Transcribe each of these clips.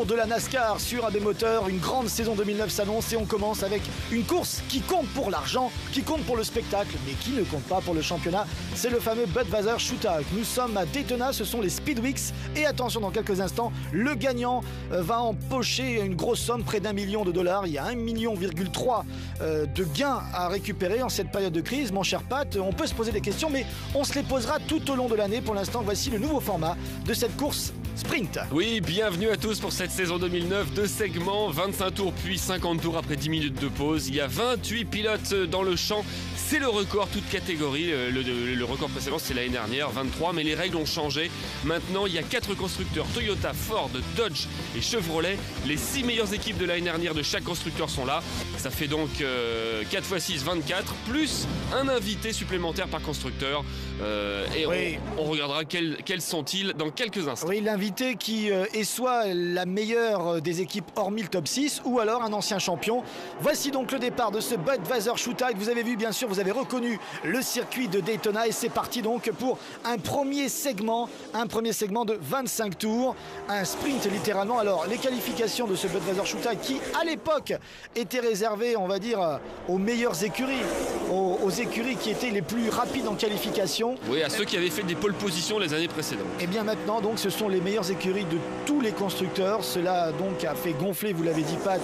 de la NASCAR sur AB Moteur. Une grande saison 2009 s'annonce et on commence avec une course qui compte pour l'argent, qui compte pour le spectacle, mais qui ne compte pas pour le championnat. C'est le fameux Budweiser Shootout. Nous sommes à Daytona, ce sont les Speedweeks. Et attention, dans quelques instants, le gagnant va empocher une grosse somme, près d'1 million de dollars. Il y a 1,3 million de gains à récupérer en cette période de crise. Mon cher Pat, on peut se poser des questions, mais on se les posera tout au long de l'année. Pour l'instant, voici le nouveau format de cette course sprint. Oui, bienvenue à tous pour cette saison 2009. 2 segments, 25 tours puis 50 tours après 10 minutes de pause. Il y a 28 pilotes dans le champ. C'est le record, toute catégorie. Le record précédent, c'est l'année dernière, 23. Mais les règles ont changé. Maintenant, il y a 4 constructeurs, Toyota, Ford, Dodge et Chevrolet. Les 6 meilleures équipes de l'année dernière de chaque constructeur sont là. Ça fait donc 4 x 6, 24, plus un invité supplémentaire par constructeur. Et oui, on regardera quels sont-ils dans quelques instants. Oui, l'invité qui est soit la meilleure des équipes hormis le top 6 ou alors un ancien champion. Voici donc le départ de ce Budweiser Shootout. Vous avez vu, bien sûr, vous avez reconnu le circuit de Daytona et c'est parti donc pour un premier segment de 25 tours, un sprint littéralement. Alors les qualifications de ce Budweiser Shootout qui à l'époque étaient réservées, on va dire, aux meilleures écuries, aux écuries qui étaient les plus rapides en qualification. Oui, à ceux qui avaient fait des pole positions les années précédentes. Et bien maintenant, donc, ce sont les meilleures écuries de tous les constructeurs. Cela donc a fait gonfler, vous l'avez dit Pat,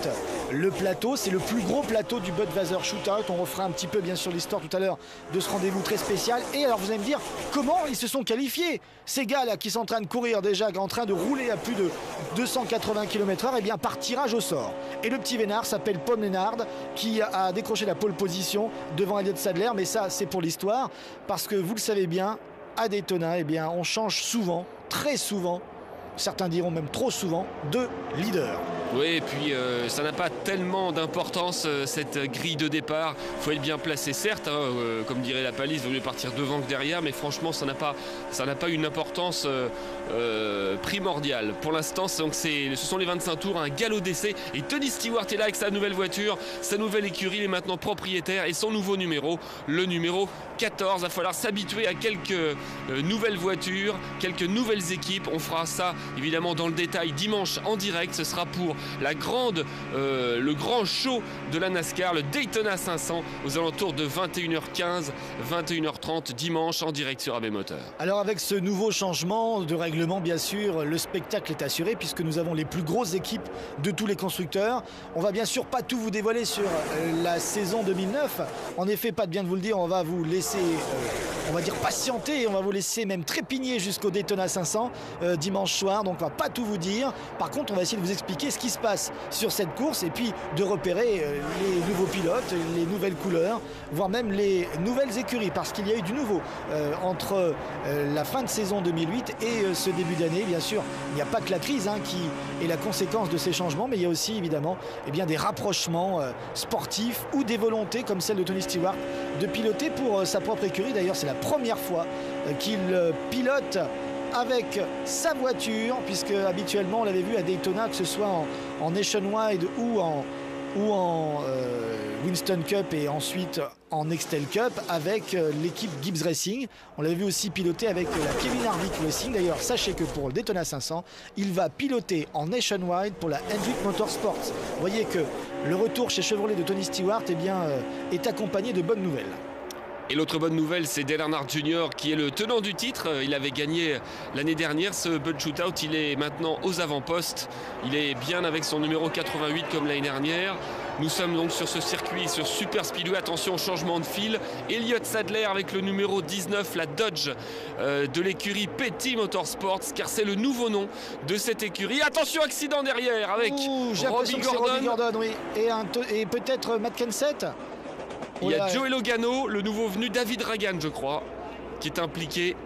le plateau. C'est le plus gros plateau du Budweiser Shootout. On refera un petit peu bien sûr l'histoire tout à l'heure de ce rendez-vous très spécial. Et alors vous allez me dire, comment ils se sont qualifiés? Ces gars-là qui sont en train de courir déjà, en train de rouler à plus de 280 km/h, et bien par tirage au sort. Et le petit vénard s'appelle Paul Menard qui a décroché la pole position devant Elliott Sadler. Mais ça, c'est pour l'histoire, parce que vous le savez bien, à Daytona, eh bien, on change souvent, très souvent, certains diront même trop souvent, de leader. Oui, et puis ça n'a pas tellement d'importance cette grille de départ. Il faut être bien placé, certes, comme dirait la palisse, il vaut mieux partir devant que derrière, mais franchement, ça n'a pas une importance primordiale. Pour l'instant, ce sont les 25 tours, un galop d'essai. Et Tony Stewart est là avec sa nouvelle voiture, sa nouvelle écurie, il est maintenant propriétaire et son nouveau numéro, le numéro 14. Il va falloir s'habituer à quelques nouvelles voitures, quelques nouvelles équipes. On fera ça évidemment dans le détail dimanche en direct. Ce sera pour le grand show de la NASCAR, le Daytona 500, aux alentours de 21h15, 21h30 dimanche en direct sur AB Moteur. Alors avec ce nouveau changement de règlement, bien sûr, le spectacle est assuré puisque nous avons les plus grosses équipes de tous les constructeurs. On va bien sûr pas tout vous dévoiler sur la saison 2009. En effet, pas de bien de vous le dire, on va vous laisser, on va dire patienter, on va vous laisser même trépigner jusqu'au Daytona 500 dimanche soir. Donc on va pas tout vous dire. Par contre, on va essayer de vous expliquer ce qui se passe sur cette course et puis de repérer les nouveaux pilotes, les nouvelles couleurs, voire même les nouvelles écuries, parce qu'il y a eu du nouveau entre la fin de saison 2008 et ce début d'année. Bien sûr, il n'y a pas que la crise qui est la conséquence de ces changements, mais il y a aussi évidemment des rapprochements sportifs ou des volontés comme celle de Tony Stewart de piloter pour sa propre écurie. D'ailleurs, c'est la première fois qu'il pilote avec sa voiture, puisque habituellement on l'avait vu à Daytona, que ce soit en Nationwide ou en Winston Cup et ensuite en Nextel Cup avec l'équipe Gibbs Racing. On l'avait vu aussi piloter avec la Kevin Harvick Racing. D'ailleurs, sachez que pour le Daytona 500, il va piloter en Nationwide pour la Hendrick Motorsports. Vous voyez que le retour chez Chevrolet de Tony Stewart est accompagné de bonnes nouvelles. Et l'autre bonne nouvelle, c'est Dale Earnhardt Jr. qui est le tenant du titre. Il avait gagné l'année dernière ce Bud Shootout. Il est maintenant aux avant-postes. Il est bien avec son numéro 88 comme l'année dernière. Nous sommes donc sur ce circuit, sur Super Speedway. Attention au changement de fil. Elliott Sadler avec le numéro 19, la Dodge de l'écurie Petty Motorsports, car c'est le nouveau nom de cette écurie. Attention, accident derrière avec Robbie Gordon. Oui. Et peut-être Matt Kenseth. Il y a Joey Logano, le nouveau venu, David Ragan, je crois, qui est impliqué.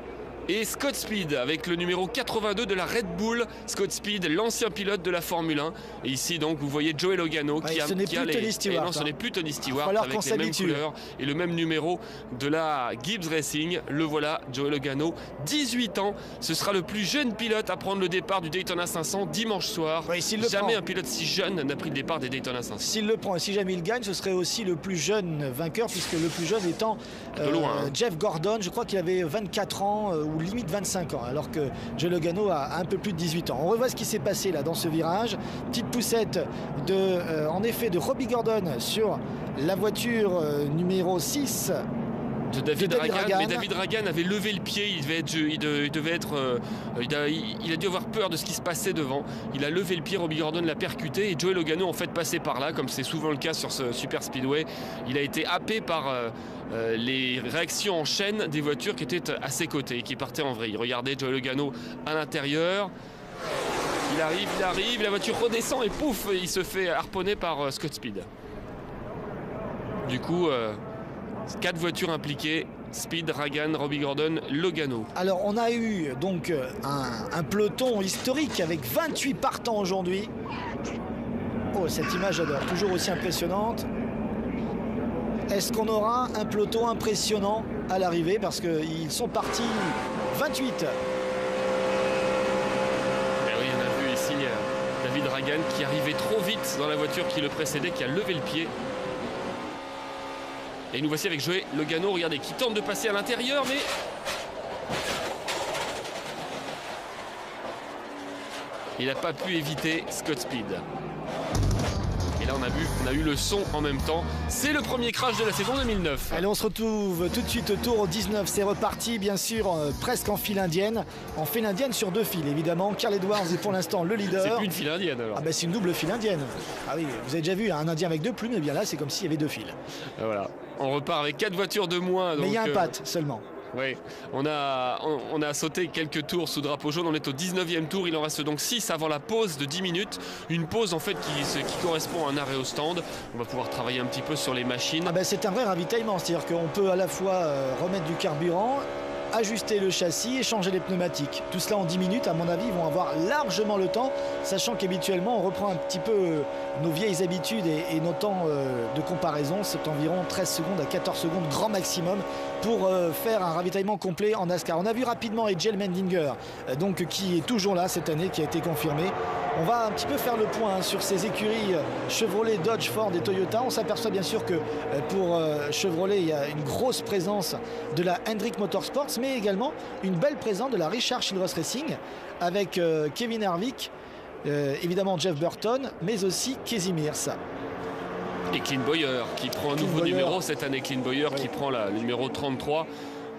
Et Scott Speed avec le numéro 82 de la Red Bull. Scott Speed, l'ancien pilote de la Formule 1. Et ici donc vous voyez Joey Logano qui a Tony Stewart. Non, ce n'est plus Tony Stewart avec les mêmes couleurs et le même numéro de la Gibbs Racing. Le voilà, Joey Logano, 18 ans. Ce sera le plus jeune pilote à prendre le départ du Daytona 500 dimanche soir. Jamais un pilote si jeune n'a pris le départ des Daytona 500. S'il le prend et si jamais il gagne, ce serait aussi le plus jeune vainqueur, puisque le plus jeune étant Jeff Gordon. Je crois qu'il avait 24 ans ou ou limite 25 ans, alors que Joey Logano a un peu plus de 18 ans. On revoit ce qui s'est passé là dans ce virage. Petite poussette en effet de Robbie Gordon sur la voiture numéro 6 de David Ragan. Mais David Ragan avait levé le pied, il a dû avoir peur de ce qui se passait devant. Il a levé le pied, Robbie Gordon l'a percuté et Joey Logano en fait passé par là, comme c'est souvent le cas sur ce super speedway. Il a été happé par les réactions en chaîne des voitures qui étaient à ses côtés, qui partaient en vrille. Regardez Joey Logano à l'intérieur. Il arrive, la voiture redescend et pouf, il se fait harponner par Scott Speed. Du coup, 4 voitures impliquées, Speed, Ragan, Robbie Gordon, Logano. Alors on a eu donc un peloton historique avec 28 partants aujourd'hui. Oh, cette image j'adore, toujours aussi impressionnante. Est-ce qu'on aura un peloton impressionnant à l'arrivée? Parce qu'ils sont partis 28. Ben oui, on a vu ici David Ragan qui arrivait trop vite dans la voiture qui le précédait, qui a levé le pied. Et nous voici avec Joey Logano, regardez, qui tente de passer à l'intérieur, mais il n'a pas pu éviter Scott Speed. Et là on a eu le son en même temps. C'est le premier crash de la saison 2009. Allez, on se retrouve tout de suite au tour 19. C'est reparti, bien sûr, presque en file indienne. En file indienne sur 2 files, évidemment. Carl Edwards est pour l'instant le leader. C'est plus une file indienne alors. Ah ben c'est une double file indienne. Ah oui, vous avez déjà vu un indien avec 2 plumes, et bien là c'est comme s'il y avait 2 files. Voilà, on repart avec 4 voitures de moins. Mais il y a un pat seulement. Oui, on a sauté quelques tours sous drapeau jaune, on est au 19e tour, il en reste donc 6 avant la pause de 10 minutes. Une pause en fait qui correspond à un arrêt au stand. On va pouvoir travailler un petit peu sur les machines. Ah ben c'est un vrai ravitaillement, c'est-à-dire qu'on peut à la fois remettre du carburant, ajuster le châssis et changer les pneumatiques. Tout cela en 10 minutes, à mon avis, ils vont avoir largement le temps, sachant qu'habituellement on reprend un petit peu nos vieilles habitudes et nos temps de comparaison. C'est environ 13 secondes à 14 secondes grand maximum pour faire un ravitaillement complet en NASCAR. On a vu rapidement Egil Mendinger, donc qui est toujours là cette année, qui a été confirmé. On va un petit peu faire le point sur ces écuries Chevrolet, Dodge, Ford et Toyota. On s'aperçoit bien sûr que pour Chevrolet, il y a une grosse présence de la Hendrick Motorsports, mais également une belle présence de la Richard Childress Racing avec Kevin Harvick, évidemment Jeff Burton, mais aussi Casey Mears. Et Clint Bowyer qui prend un nouveau numéro cette année. Clint Bowyer qui prend le numéro 33.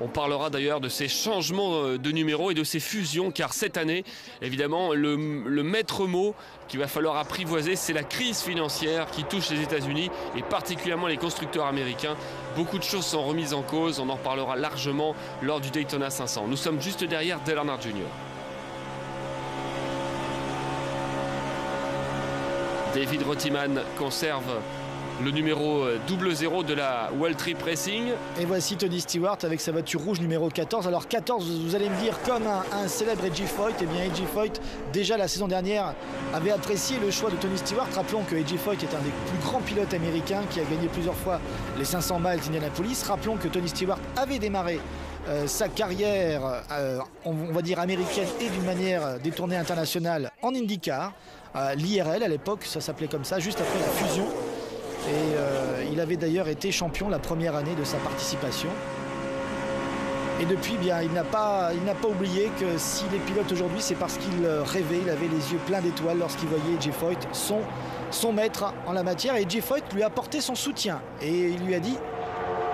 On parlera d'ailleurs de ces changements de numéro et de ces fusions, car cette année, évidemment, le maître mot qu'il va falloir apprivoiser, c'est la crise financière qui touche les États-Unis et particulièrement les constructeurs américains. Beaucoup de choses sont remises en cause, on en parlera largement lors du Daytona 500. Nous sommes juste derrière Dale Earnhardt Jr. David Reutemann conserve le numéro 00 de la Waltrip Racing. Et voici Tony Stewart avec sa voiture rouge numéro 14. Alors 14, vous allez me dire, comme un célèbre A.J. Foyt. Eh bien A.J. Foyt, déjà la saison dernière, avait apprécié le choix de Tony Stewart. Rappelons que A.J. Foyt est un des plus grands pilotes américains qui a gagné plusieurs fois les 500 miles d'Indianapolis. Rappelons que Tony Stewart avait démarré sa carrière, on va dire américaine et d'une manière détournée internationale en IndyCar. L'IRL à l'époque, ça s'appelait comme ça, juste après la fusion. Et il avait d'ailleurs été champion la première année de sa participation. Et depuis, bien, il n'a pas oublié que s'il est pilote aujourd'hui, c'est parce qu'il rêvait, il avait les yeux pleins d'étoiles lorsqu'il voyait A.J. Foyt, son maître en la matière. Et A.J. Foyt lui a apporté son soutien. Et il lui a dit,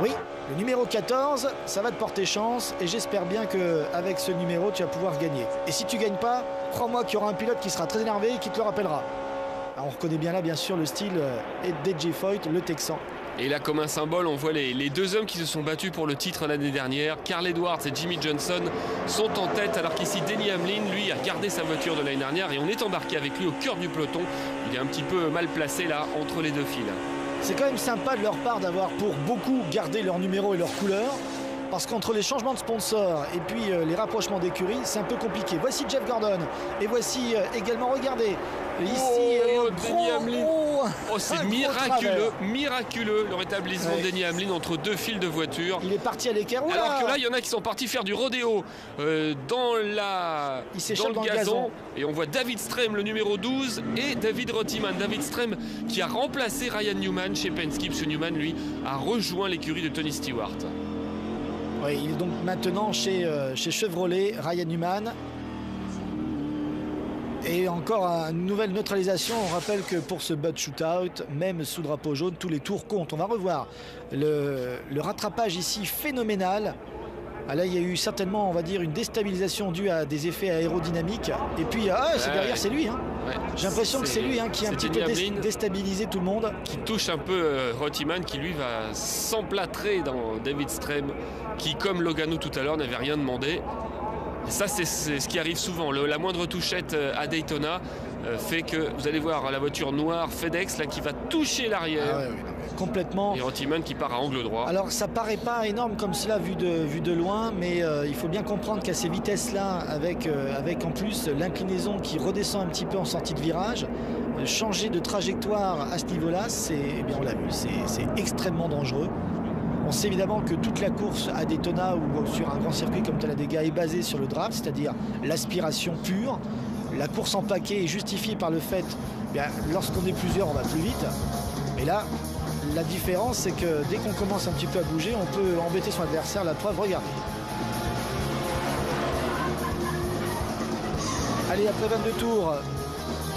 oui, le numéro 14, ça va te porter chance. Et j'espère bien qu'avec ce numéro, tu vas pouvoir gagner. Et si tu ne gagnes pas, crois-moi qu'il y aura un pilote qui sera très énervé et qui te le rappellera. Alors on reconnaît bien là, bien sûr, le style d'A.J. Foyt, le Texan. Et là, comme un symbole, on voit les deux hommes qui se sont battus pour le titre l'année dernière. Carl Edwards et Jimmy Johnson sont en tête, alors qu'ici, Denny Hamlin, lui, a gardé sa voiture de l'année dernière et on est embarqué avec lui au cœur du peloton. Il est un petit peu mal placé là, entre les deux files. C'est quand même sympa de leur part d'avoir pour beaucoup gardé leur numéro et leur couleur. Parce qu'entre les changements de sponsors et puis les rapprochements d'écuries, c'est un peu compliqué. Voici Jeff Gordon et voici également, regardez, ici Denny Hamlin. Oh, c'est miraculeux, le rétablissement de Denny Hamlin entre deux files de voitures. Il est parti à l'équerre. Alors que là, il y en a qui sont partis faire du rodéo dans le gazon. Et on voit David Strem, le numéro 12, et David Reutemann. David Strem qui a remplacé Ryan Newman chez Penske. Ce Newman, lui, a rejoint l'écurie de Tony Stewart. Oui, il est donc maintenant chez Chevrolet, Ryan Newman. Et encore une nouvelle neutralisation. On rappelle que pour ce Bud Shootout, même sous drapeau jaune, tous les tours comptent. On va revoir le rattrapage ici phénoménal. Ah là, il y a eu certainement, on va dire, une déstabilisation due à des effets aérodynamiques. Et puis, c'est derrière, c'est lui. Hein. Ouais. J'ai l'impression que c'est lui qui a un petit peu déstabilisé tout le monde. Qui touche un peu Reutemann, qui lui va s'emplâtrer dans David Strem, qui, comme Logano tout à l'heure, n'avait rien demandé. Et ça, c'est ce qui arrive souvent. La moindre touchette à Daytona fait que vous allez voir la voiture noire FedEx là, qui va toucher l'arrière. Ah ouais, complètement. Et Reutemann qui part à angle droit. Alors ça paraît pas énorme comme cela vu de loin, mais il faut bien comprendre qu'à ces vitesses-là, avec en plus l'inclinaison qui redescend un petit peu en sortie de virage, changer de trajectoire à ce niveau-là, eh bien on l'a vu, c'est extrêmement dangereux. On sait évidemment que toute la course à Daytona ou sur un grand circuit comme Talladega est basée sur le draft, c'est-à-dire l'aspiration pure. La course en paquet est justifiée par le fait, lorsqu'on est plusieurs, on va plus vite. Mais là, la différence, c'est que dès qu'on commence un petit peu à bouger, on peut embêter son adversaire. La preuve, regardez. Allez, après 22 tours,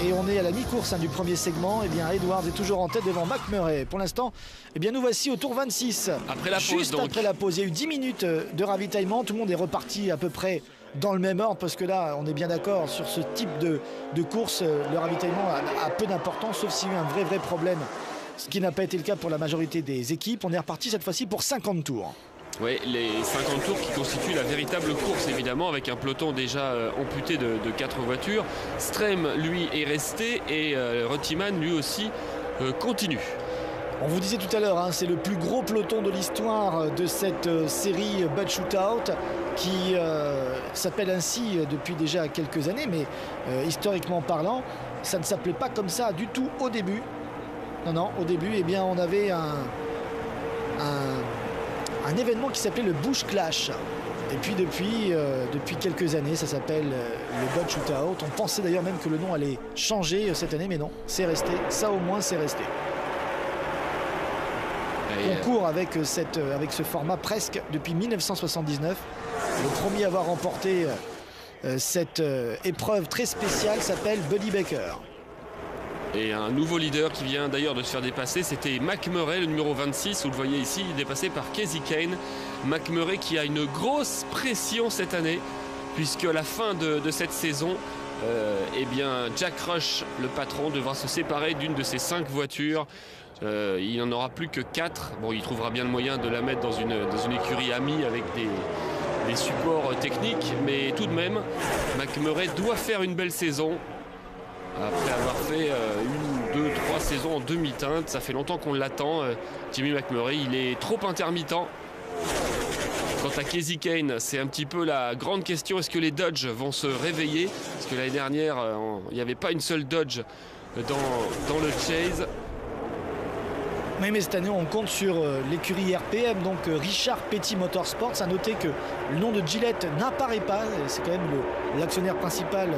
et on est à la mi-course du premier segment, et bien Edwards est toujours en tête devant McMurray. Pour l'instant, eh bien nous voici au tour 26. Après la pause, juste donc. Après la pause, il y a eu 10 minutes de ravitaillement. Tout le monde est reparti à peu près dans le même ordre, parce que là, on est bien d'accord sur ce type de course. Le ravitaillement a peu d'importance, sauf s'il y a eu un vrai problème, ce qui n'a pas été le cas pour la majorité des équipes. On est reparti cette fois-ci pour 50 tours. Oui, les 50 tours qui constituent la véritable course, évidemment, avec un peloton déjà amputé de 4 voitures. Strem, lui, est resté et Reutemann, lui aussi, continue. On vous disait tout à l'heure, c'est le plus gros peloton de l'histoire de cette série Bud Shootout qui s'appelle ainsi depuis déjà quelques années, mais historiquement parlant, ça ne s'appelait pas comme ça du tout au début. Non, au début, eh bien, on avait un événement qui s'appelait le Busch Clash. Et puis depuis quelques années, ça s'appelle le Bud Shootout. On pensait d'ailleurs même que le nom allait changer cette année, mais non, c'est resté. Ça au moins, c'est resté. On court avec ce format presque depuis 1979. Le premier à avoir remporté cette épreuve très spéciale s'appelle Buddy Baker. Et un nouveau leader qui vient d'ailleurs de se faire dépasser, c'était McMurray, le numéro 26, vous le voyez ici, dépassé par Kasey Kahne. McMurray qui a une grosse pression cette année, puisque à la fin de cette saison, eh bien Jack Rush, le patron, devra se séparer d'une de ses 5 voitures. Il n'en aura plus que 4. Bon, il trouvera bien le moyen de la mettre dans une écurie amie avec des supports techniques, mais tout de même, McMurray doit faire une belle saison. Après avoir fait 1, 2, 3 saisons en demi-teinte, ça fait longtemps qu'on l'attend. Jimmy McMurray, il est trop intermittent. Quant à Kasey Kahne, c'est un petit peu la grande question. Est-ce que les Dodge vont se réveiller? Parce que l'année dernière, il n'y avait pas une seule Dodge dans le Chase. Oui, mais cette année, on compte sur l'écurie RPM, donc Richard Petty Motorsports. À noter que le nom de Gillette n'apparaît pas. C'est quand même l'actionnaire principal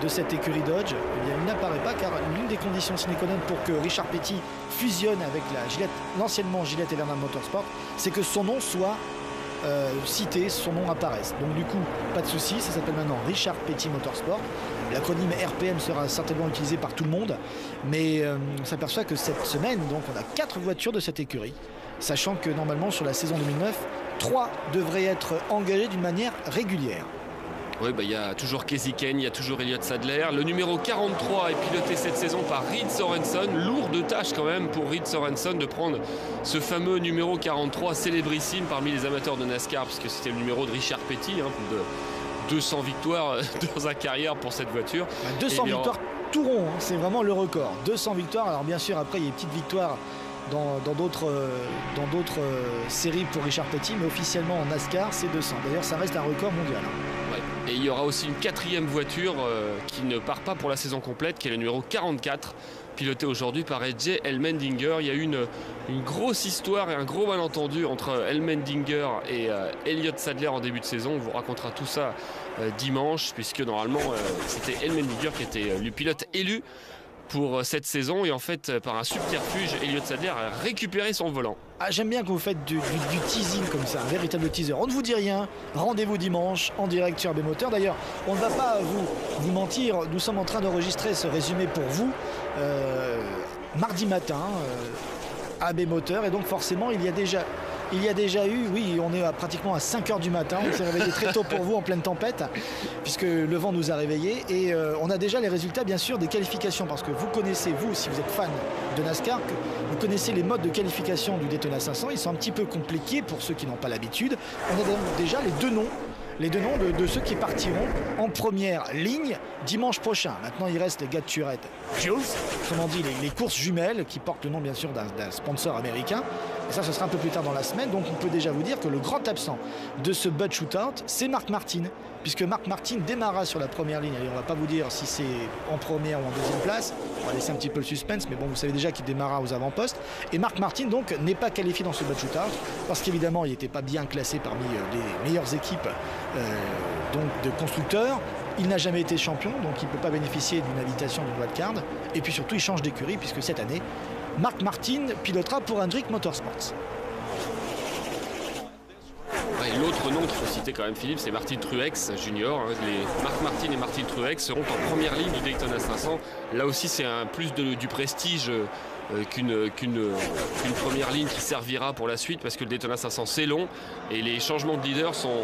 de cette écurie Dodge. Eh bien, il n'apparaît pas car l'une des conditions sine qua non pour que Richard Petty fusionne avec l'anciennement Gillette et Bernard Motorsport, c'est que son nom soit cité, son nom apparaisse. Donc du coup, pas de souci, ça s'appelle maintenant Richard Petty Motorsport. L'acronyme RPM sera certainement utilisé par tout le monde, mais on s'aperçoit que cette semaine, donc on a 4 voitures de cette écurie, sachant que normalement sur la saison 2009, 3 devraient être engagées d'une manière régulière. Oui, il y a toujours Kasey Kahne, il y a toujours Elliott Sadler. Le numéro 43 est piloté cette saison par Reed Sorenson. Lourde tâche quand même pour Reed Sorenson de prendre ce fameux numéro 43 célébrissime parmi les amateurs de NASCAR, puisque c'était le numéro de Richard Petty, plus de 200 victoires dans sa carrière pour cette voiture. 200 victoires tout rond, c'est vraiment le record. 200 victoires, alors bien sûr après il y a des petites victoires dans d'autres séries pour Richard Petty, mais officiellement en NASCAR c'est 200. D'ailleurs ça reste un record mondial. Ouais. Et il y aura aussi une 4e voiture qui ne part pas pour la saison complète, qui est le numéro 44, piloté aujourd'hui par AJ Allmendinger. Il y a eu une grosse histoire et un gros malentendu entre Allmendinger et Elliott Sadler en début de saison. On vous racontera tout ça dimanche, puisque normalement c'était Allmendinger qui était le pilote élu pour cette saison. Et en fait, par un subterfuge, Elliott Sadler a récupéré son volant. Ah, j'aime bien que vous faites du teasing comme ça, un véritable teaser. On ne vous dit rien, rendez-vous dimanche en direct sur AB Moteur. D'ailleurs, on ne va pas vous mentir, nous sommes en train d'enregistrer ce résumé pour vous mardi matin, AB Moteur. Et donc forcément, il y a déjà eu, oui, on est pratiquement à 5 h du matin, on s'est réveillé très tôt pour vous en pleine tempête, puisque le vent nous a réveillés. Et on a déjà les résultats, bien sûr, des qualifications, parce que vous connaissez, vous, si vous êtes fan de NASCAR, vous connaissez les modes de qualification du Daytona 500. Ils sont un petit peu compliqués pour ceux qui n'ont pas l'habitude. On a déjà les deux noms de ceux qui partiront en première ligne dimanche prochain. Maintenant, il reste les gars de Turette, Jules, comment dit, les courses jumelles qui portent le nom, bien sûr, d'un sponsor américain. Et ça, ce sera un peu plus tard dans la semaine. Donc, on peut déjà vous dire que le grand absent de ce Bud Shootout, c'est Mark Martin, puisque Mark Martin démarra sur la première ligne. Allez, on ne va pas vous dire si c'est en première ou en deuxième place. On va laisser un petit peu le suspense, mais bon, vous savez déjà qu'il démarra aux avant-postes. Et Mark Martin, donc, n'est pas qualifié dans ce Bud Shootout, parce qu'évidemment, il n'était pas bien classé parmi les meilleures équipes donc de constructeurs. Il n'a jamais été champion, donc il ne peut pas bénéficier d'une invitation d'une wildcard. Et puis surtout, il change d'écurie, puisque cette année, Mark Martin pilotera pour Hendrick Motorsports. L'autre nom qu'il faut citer quand même, Philippe, c'est Martin Truex Junior. Mark Martin et Martin Truex seront en première ligne du Daytona 500. Là aussi, c'est un plus du prestige qu'une première ligne qui servira pour la suite, parce que le Daytona 500 c'est long et les changements de leader sont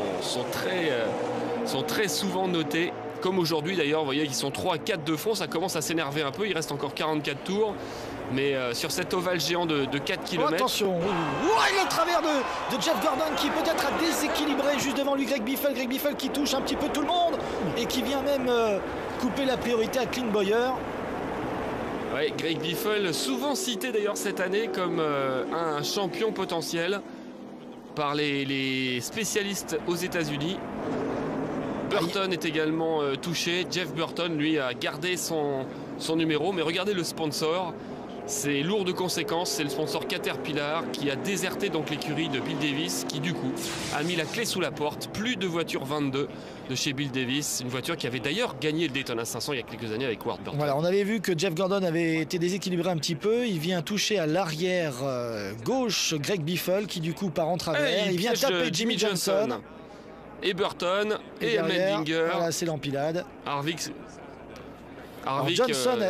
très souvent notés. Comme aujourd'hui d'ailleurs, vous voyez qu'ils sont 3 à 4 de fond, ça commence à s'énerver un peu, il reste encore 44 tours. Mais sur cet ovale géant de 4 km. Oh, attention, le travers de Jeff Gordon qui peut-être a déséquilibré juste devant lui Greg Biffle qui touche un petit peu tout le monde et qui vient même couper la priorité à Clint Bowyer. Ouais, Greg Biffle, souvent cité d'ailleurs cette année comme un champion potentiel par les spécialistes aux États-Unis. Burton est également touché. Jeff Burton, lui, a gardé son numéro. Mais regardez le sponsor. C'est lourd de conséquences, c'est le sponsor Caterpillar qui a déserté donc l'écurie de Bill Davis, qui du coup a mis la clé sous la porte. Plus de voiture 22 de chez Bill Davis, une voiture qui avait d'ailleurs gagné le Daytona 500 il y a quelques années avec Ward Burton. Voilà, on avait vu que Jeff Gordon avait été déséquilibré un petit peu, il vient toucher à l'arrière gauche Greg Biffle qui du coup part en travers, il vient taper Jimmy Johnson. Et Burton et Mendinger. Voilà, c'est l'empilade. Harvick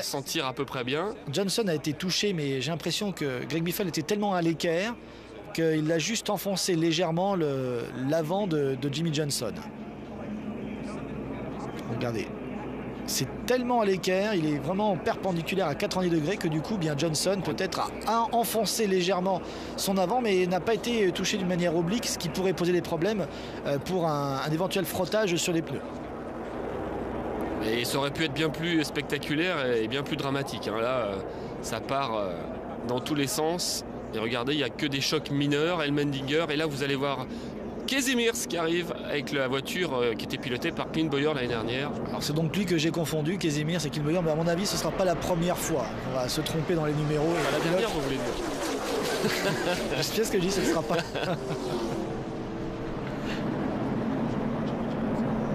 s'en tire à peu près bien. Johnson a été touché, mais j'ai l'impression que Greg Biffle était tellement à l'équerre qu'il a juste enfoncé légèrement l'avant de Jimmy Johnson. Regardez, c'est tellement à l'équerre, il est vraiment perpendiculaire à 90 degrés que du coup, bien Johnson peut-être a enfoncé légèrement son avant, mais n'a pas été touché d'une manière oblique, ce qui pourrait poser des problèmes pour un éventuel frottage sur les pneus. Et ça aurait pu être bien plus spectaculaire et bien plus dramatique. Là, ça part dans tous les sens. Et regardez, il n'y a que des chocs mineurs. Elmendinger. Et là, vous allez voir Casey Mears qui arrive avec la voiture qui était pilotée par Clint Bowyer l'année dernière. Alors c'est donc lui que j'ai confondu, Casey Mears et Clint Bowyer. Mais à mon avis, ce ne sera pas la première fois. On va se tromper dans les numéros. La dernière, vous voulez dire. Je sais ce que je dis, ce ne sera pas.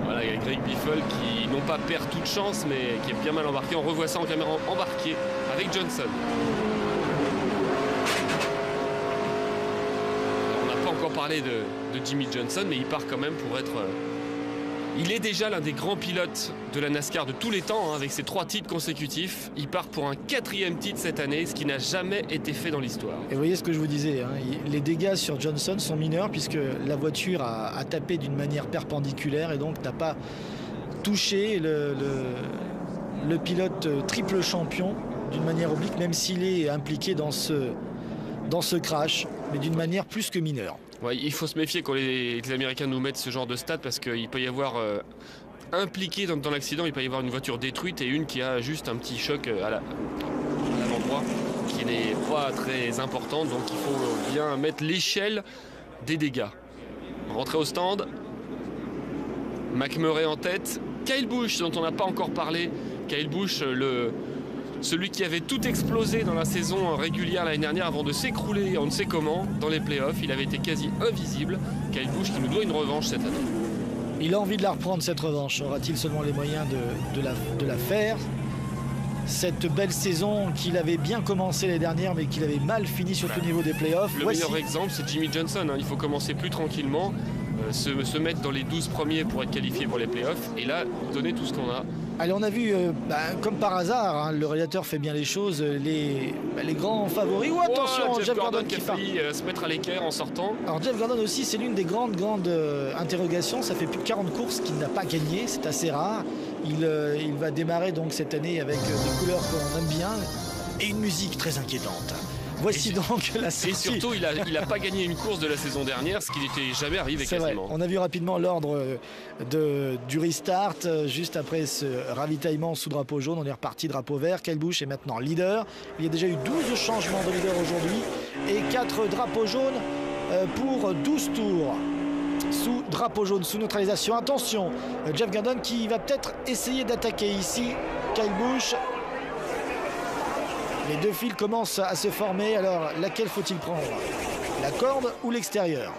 Voilà, il y a Greg Biffle qui n'ont pas perd toute chance, mais qui est bien mal embarqué. On revoit ça en caméra embarquée avec Johnson. On n'a pas encore parlé de Jimmy Johnson, mais il part quand même pour être... Il est déjà l'un des grands pilotes de la NASCAR de tous les temps, avec ses 3 titres consécutifs. Il part pour un 4e titre cette année, ce qui n'a jamais été fait dans l'histoire. Et vous voyez ce que je vous disais, les dégâts sur Johnson sont mineurs puisque la voiture a tapé d'une manière perpendiculaire et donc n'a pas touché le pilote triple champion d'une manière oblique, même s'il est impliqué dans ce crash, mais d'une manière plus que mineure. Ouais, il faut se méfier quand les Américains nous mettent ce genre de stats parce qu'il peut y avoir impliqué dans l'accident, il peut y avoir une voiture détruite et une qui a juste un petit choc à l'avant-bras qui n'est pas très important, donc il faut bien mettre l'échelle des dégâts. Rentrer au stand, McMurray en tête, Kyle Busch dont on n'a pas encore parlé, Kyle Busch celui qui avait tout explosé dans la saison régulière l'année dernière avant de s'écrouler on ne sait comment dans les playoffs. Il avait été quasi invisible. Kyle Busch qui nous doit une revanche cette année. Il a envie de la reprendre cette revanche. Aura-t-il seulement les moyens de la faire? cette belle saison qu'il avait bien commencé l'année dernière mais qu'il avait mal fini surtout au niveau des playoffs. Le meilleur exemple, c'est Jimmy Johnson, hein. Il faut commencer plus tranquillement, se mettre dans les 12 premiers pour être qualifié pour les playoffs et là donner tout ce qu'on a. Allez, on a vu, comme par hasard, hein, le réalisateur fait bien les choses, les grands favoris. Oh, attention, Jeff Gordon qui a failli se mettre à l'équerre en sortant. Alors Jeff Gordon aussi, c'est l'une des grandes interrogations. Ça fait plus de 40 courses qu'il n'a pas gagné, c'est assez rare. Il va démarrer donc cette année avec des couleurs qu'on aime bien et une musique très inquiétante. Voici donc la sortie. Et surtout, il n'a pas gagné une course de la saison dernière, ce qui n'était jamais arrivé quasiment. Vrai. On a vu rapidement l'ordre du restart. Juste après ce ravitaillement sous drapeau jaune, on est reparti drapeau vert. Kyle Busch est maintenant leader. Il y a déjà eu 12 changements de leader aujourd'hui et 4 drapeaux jaunes pour 12 tours. Sous drapeau jaune, sous neutralisation. Attention, Jeff Gordon qui va peut-être essayer d'attaquer ici. Kyle Busch. Les deux fils commencent à se former. Alors, laquelle faut-il prendre? La corde ou l'extérieur?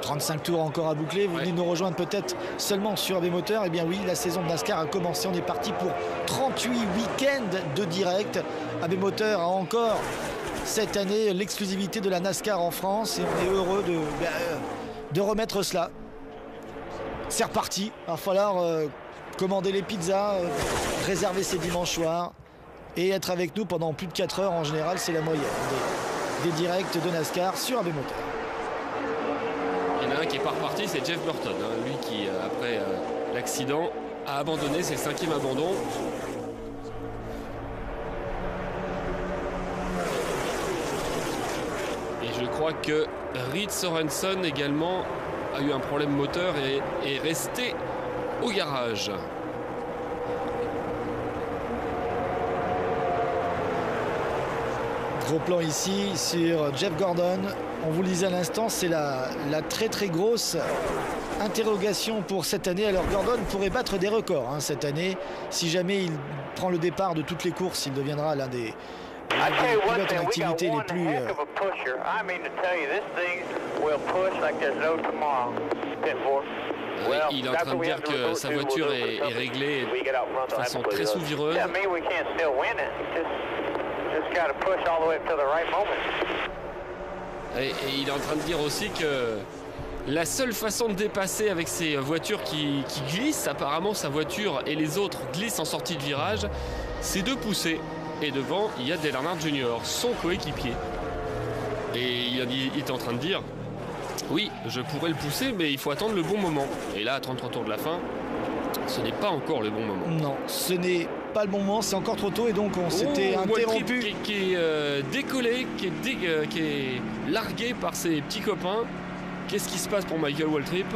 35 tours encore à boucler. Vous venez de nous rejoindre peut-être seulement sur AB Moteur. Eh bien oui, la saison de NASCAR a commencé. On est parti pour 38 week-ends de direct. AB Moteur a encore cette année l'exclusivité de la NASCAR en France. Et on est heureux de remettre cela. C'est reparti. Il va falloir commander les pizzas, réserver ses dimanches soirs. Et être avec nous pendant plus de 4 heures en général, c'est la moyenne des directs de NASCAR sur AB Moteur. Il y en a un qui est pas reparti, c'est Jeff Burton, hein, lui qui après l'accident a abandonné, c'est le 5e abandon. Et je crois que Reed Sorensen également a eu un problème moteur et est resté au garage. Gros plan ici sur Jeff Gordon. On vous le disait à l'instant, c'est la très très grosse interrogation pour cette année. Alors Gordon pourrait battre des records cette année. Si jamais il prend le départ de toutes les courses, il deviendra l'un des pilotes en activité les plus... Oui, il est en train de dire que sa voiture est réglée de façon très souveineuse. Et il est en train de dire aussi que la seule façon de dépasser avec ces voitures qui glissent, apparemment sa voiture et les autres glissent en sortie de virage, c'est de pousser. Et devant, il y a Dale Earnhardt Jr., son coéquipier. Et il est en train de dire, oui, je pourrais le pousser, mais il faut attendre le bon moment. Et là, à 33 tours de la fin, ce n'est pas encore le bon moment. Non, ce n'est pas le bon moment, c'est encore trop tôt et donc on s'était interrompu. Qui est décollé, qui est largué par ses petits copains. Qu'est-ce qui se passe pour Michael Waltrip?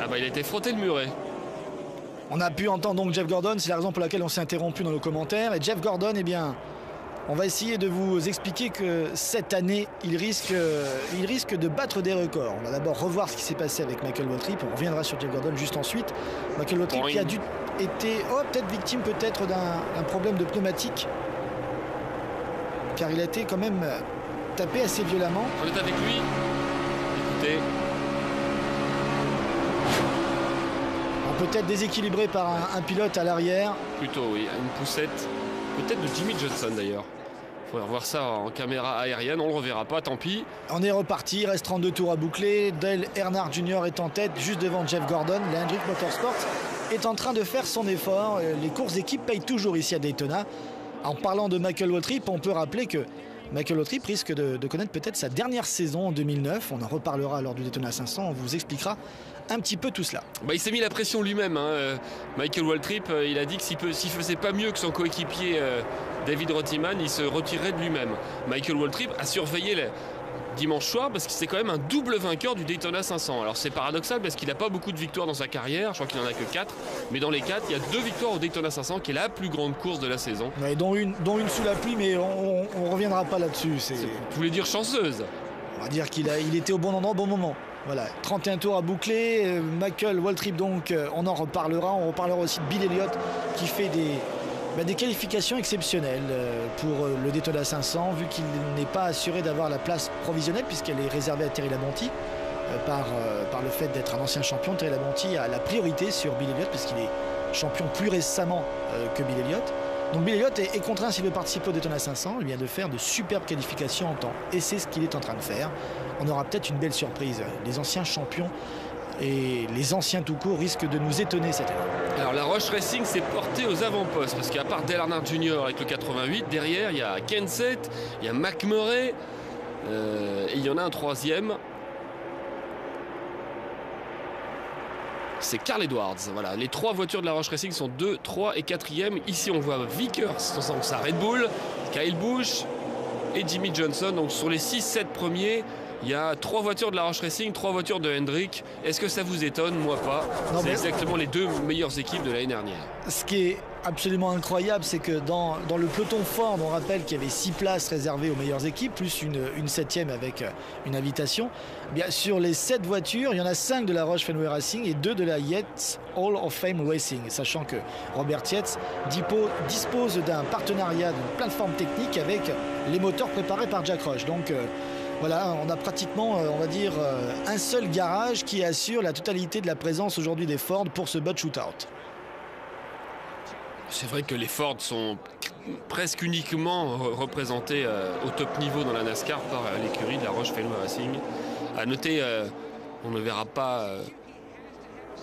Ah bah il a été frotté le muret. On a pu entendre donc Jeff Gordon, c'est la raison pour laquelle on s'est interrompu dans nos commentaires. Et Jeff Gordon, eh bien, on va essayer de vous expliquer que cette année, il risque de battre des records. On va d'abord revoir ce qui s'est passé avec Michael Waltrip. On reviendra sur Jeff Gordon juste ensuite. Michael Waltrip qui a été peut-être victime d'un problème de pneumatique. Car il a été quand même tapé assez violemment. On est avec lui. Écoutez. Peut-être déséquilibré par un pilote à l'arrière. Plutôt, oui. Une poussette. Peut-être de Jimmy Johnson d'ailleurs. Il faudrait revoir ça en caméra aérienne. On ne le reverra pas, tant pis. On est reparti. Il reste 32 tours à boucler. Dale Earnhardt Jr. est en tête, juste devant Jeff Gordon. La Hendrick Motorsports est en train de faire son effort. Les courses d'équipe payent toujours ici à Daytona. En parlant de Michael Waltrip, on peut rappeler que Michael Waltrip risque de connaître peut-être sa dernière saison en 2009. On en reparlera lors du Daytona 500. On vous expliquera un petit peu tout cela. Il s'est mis la pression lui-même. Michael Waltrip, il a dit que s'il faisait pas mieux que son coéquipier David Rottiman, il se retirerait de lui-même. Michael Waltrip a surveillé dimanche soir parce que c'est quand même un double vainqueur du Daytona 500. Alors c'est paradoxal parce qu'il n'a pas beaucoup de victoires dans sa carrière. Je crois qu'il n'en a que 4. Mais dans les 4, il y a 2 victoires au Daytona 500 qui est la plus grande course de la saison. Ouais, dont une sous la pluie, mais on reviendra pas là-dessus. Vous voulez dire chanceuse? On va dire qu'il était au bon endroit au bon moment. Voilà, 31 tours à boucler. Michael Waltrip, donc, on en reparlera. On reparlera aussi de Bill Elliott qui fait des qualifications exceptionnelles pour le Daytona 500, vu qu'il n'est pas assuré d'avoir la place provisionnelle puisqu'elle est réservée à Terry Labonte par le fait d'être un ancien champion. Terry Labonte a la priorité sur Bill Elliott puisqu'il est champion plus récemment que Bill Elliott. Donc Bill Elliott est contraint, s'il veut participer au Daytona 500, il vient de faire de superbes qualifications en temps. Et c'est ce qu'il est en train de faire. On aura peut-être une belle surprise. Les anciens champions et les anciens tout court risquent de nous étonner cette année. Alors la Rush Racing s'est portée aux avant-postes parce qu'à part Dale Earnhardt Jr. avec le 88, derrière il y a Kenseth, il y a McMurray et il y en a un troisième. C'est Carl Edwards. Voilà, les 3 voitures de la Rush Racing sont 2, 3 et 4e. Ici, on voit Vickers dans sa Red Bull, Kyle Busch et Jimmy Johnson. Donc, sur les 6-7 premiers, il y a 3 voitures de la Rush Racing, 3 voitures de Hendrick. Est-ce que ça vous étonne? Moi, pas. C'est exactement les 2 meilleures équipes de l'année dernière. Ce qui est absolument incroyable, c'est que dans le peloton Ford, on rappelle qu'il y avait 6 places réservées aux meilleures équipes, plus une 7e avec une invitation. Bien, sur les 7 voitures, il y en a 5 de la Roush Fenway Racing et 2 de la Yates Hall of Fame Racing. Sachant que Robert Yates dispose d'un partenariat, d'une plateforme technique avec les moteurs préparés par Jack Roush. Donc voilà, on a pratiquement, on va dire, un seul garage qui assure la totalité de la présence aujourd'hui des Ford pour ce Bud Shootout. C'est vrai que les Ford sont presque uniquement représentés au top niveau dans la NASCAR par l'écurie de la Roush Fenway Racing. À noter, on ne verra pas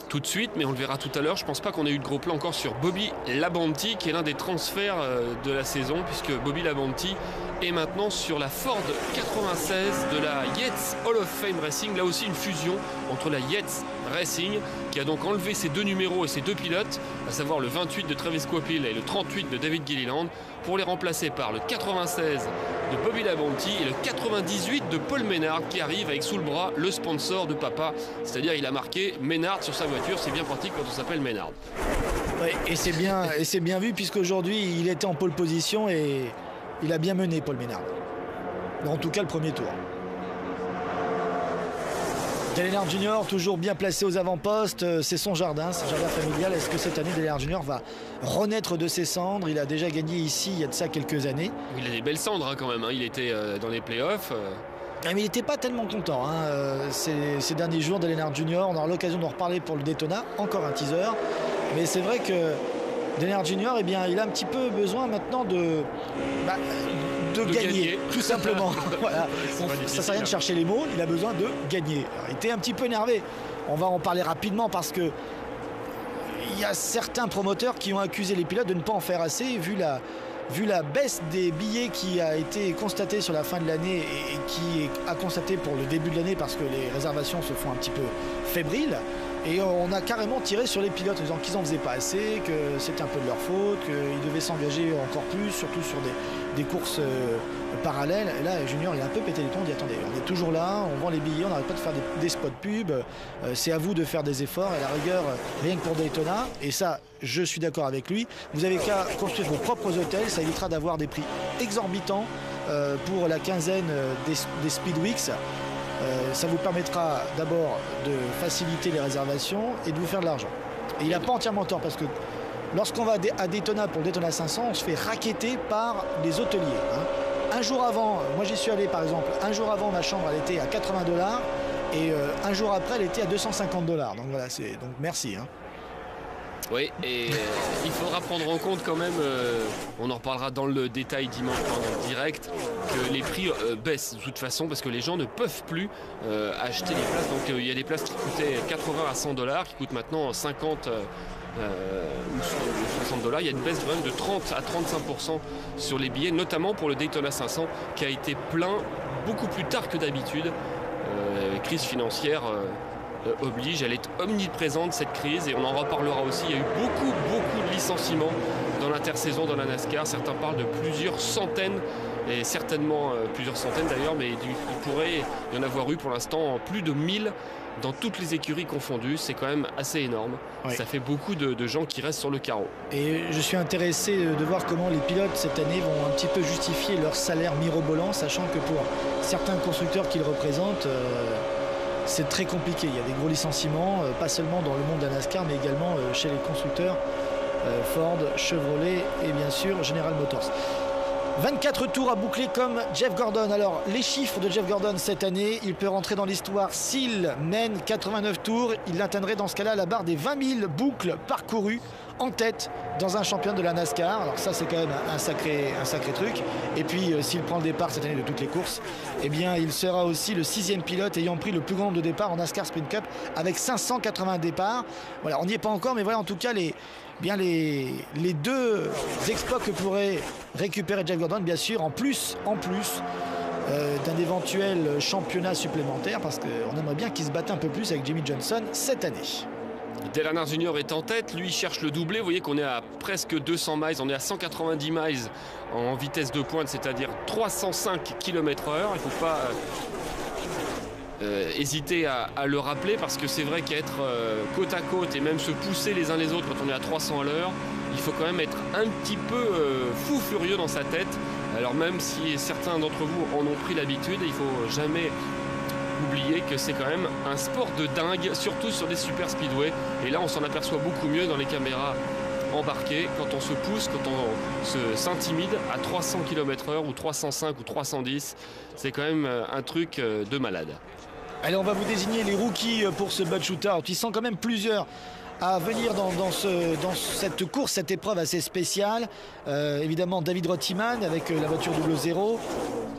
tout de suite, mais on le verra tout à l'heure. Je ne pense pas qu'on ait eu de gros plan encore sur Bobby Labonte, qui est l'un des transferts de la saison, puisque Bobby Labonte est maintenant sur la Ford 96 de la Yates Hall of Fame Racing. Là aussi une fusion entre la Yates Racing, qui a donc enlevé ses 2 numéros et ses 2 pilotes, à savoir le 28 de Travis Coupil et le 38 de David Gilliland, pour les remplacer par le 96 de Bobby Labonte et le 98 de Paul Menard, qui arrive avec sous le bras le sponsor de papa, c'est-à-dire il a marqué Menard sur sa voiture. C'est bien pratique quand on s'appelle Menard. Ouais, et c'est bien vu, puisqu'aujourd'hui il était en pole position et il a bien mené Paul Menard. En tout cas le premier tour. Dale Earnhardt Jr. toujours bien placé aux avant-postes, c'est son jardin familial. Est-ce que cette année Dale Earnhardt Jr. va renaître de ses cendres? Il a déjà gagné ici il y a de ça quelques années. Il a des belles cendres hein, quand même, hein. Il était dans les playoffs. Mais il n'était pas tellement content ces derniers jours. Dale Earnhardt Jr. On aura l'occasion d'en reparler pour le Daytona, encore un teaser. Mais c'est vrai que Dale Earnhardt Jr. eh bien, il a un petit peu besoin maintenant de gagner, tout simplement. Voilà. Ça ne sert à rien de chercher les mots, il a besoin de gagner. Alors, il était un petit peu énervé. On va en parler rapidement parce que il y a certains promoteurs qui ont accusé les pilotes de ne pas en faire assez, vu la baisse des billets qui a été constatée sur la fin de l'année et qui a constatée pour le début de l'année, parce que les réservations se font un petit peu fébriles. Et on a carrément tiré sur les pilotes en disant qu'ils n'en faisaient pas assez, que c'était un peu de leur faute, qu'ils devaient s'engager encore plus, surtout sur des courses parallèles. Et là, Junior, il a un peu pété les plombs, il dit attendez, on est toujours là, on vend les billets, on n'arrête pas de faire des spots pub, c'est à vous de faire des efforts, et à la rigueur, rien que pour Daytona, et ça, je suis d'accord avec lui, vous avez qu'à construire vos propres hôtels, ça évitera d'avoir des prix exorbitants pour la quinzaine des Speed Weeks. Ça vous permettra d'abord de faciliter les réservations et de vous faire de l'argent. Et il n'a pas entièrement tort, parce que lorsqu'on va à Daytona pour le Daytona 500, on se fait racketter par les hôteliers. Un jour avant, moi j'y suis allé par exemple, un jour avant ma chambre elle était à 80 $, et un jour après elle était à 250 $. Donc voilà, donc merci. Oui, et il faudra prendre en compte quand même, on en reparlera dans le détail dimanche en direct, que les prix baissent de toute façon parce que les gens ne peuvent plus acheter les places. Donc il y a des places qui coûtaient 80 à 100 $, qui coûtent maintenant 50 ou 60 $. Il y a une baisse vraiment de 30 à 35% sur les billets, notamment pour le Daytona 500 qui a été plein beaucoup plus tard que d'habitude. Crise financière oblige, elle est omniprésente cette crise, et on en reparlera aussi. Il y a eu beaucoup de licenciements dans l'intersaison dans la NASCAR. Certains parlent de plusieurs centaines, et certainement plusieurs centaines d'ailleurs, mais il pourrait y en avoir eu pour l'instant plus de 1000 dans toutes les écuries confondues. C'est quand même assez énorme. Oui. Ça fait beaucoup de gens qui restent sur le carreau. Et je suis intéressé de voir comment les pilotes cette année vont un petit peu justifier leur salaire mirobolant, sachant que pour certains constructeurs qu'ils représentent, c'est très compliqué. Il y a des gros licenciements, pas seulement dans le monde de la NASCAR, mais également chez les constructeurs Ford, Chevrolet et bien sûr General Motors. 24 tours à boucler comme Jeff Gordon. Alors, les chiffres de Jeff Gordon cette année, il peut rentrer dans l'histoire s'il mène 89 tours. Il atteindrait dans ce cas-là la barre des 20 000 boucles parcourues en tête dans un championnat de la NASCAR. Alors ça, c'est quand même un sacré truc. Et puis, s'il prend le départ cette année de toutes les courses, eh bien, il sera aussi le 6e pilote ayant pris le plus grand nombre de départs en NASCAR Sprint Cup avec 580 départs. Voilà, on n'y est pas encore, mais voilà, en tout cas, les 2 exploits que pourrait récupérer Jeff Gordon, bien sûr, en plus d'un éventuel championnat supplémentaire, parce qu'on aimerait bien qu'il se batte un peu plus avec Jimmie Johnson cette année. Dale Earnhardt Jr. est en tête, lui cherche le doublé. Vous voyez qu'on est à presque 200 miles, on est à 190 miles en vitesse de pointe, c'est-à-dire 305 km/h. Il ne faut pas hésiter à le rappeler, parce que c'est vrai qu'être côte à côte et même se pousser les uns les autres quand on est à 300 à l'heure, il faut quand même être un petit peu fou furieux dans sa tête. Alors même si certains d'entre vous en ont pris l'habitude, il ne faut jamais oublier que c'est quand même un sport de dingue, surtout sur des super speedway. Et là on s'en aperçoit beaucoup mieux dans les caméras embarquées, quand on se pousse, quand on s'intimide à 300 km/h ou 305 ou 310. C'est quand même un truc de malade. Allez, on va vous désigner les rookies pour ce Bud Shootout. Ils sont quand même plusieurs à venir dans cette course, cette épreuve assez spéciale. Évidemment, David Rottiman avec la voiture 00.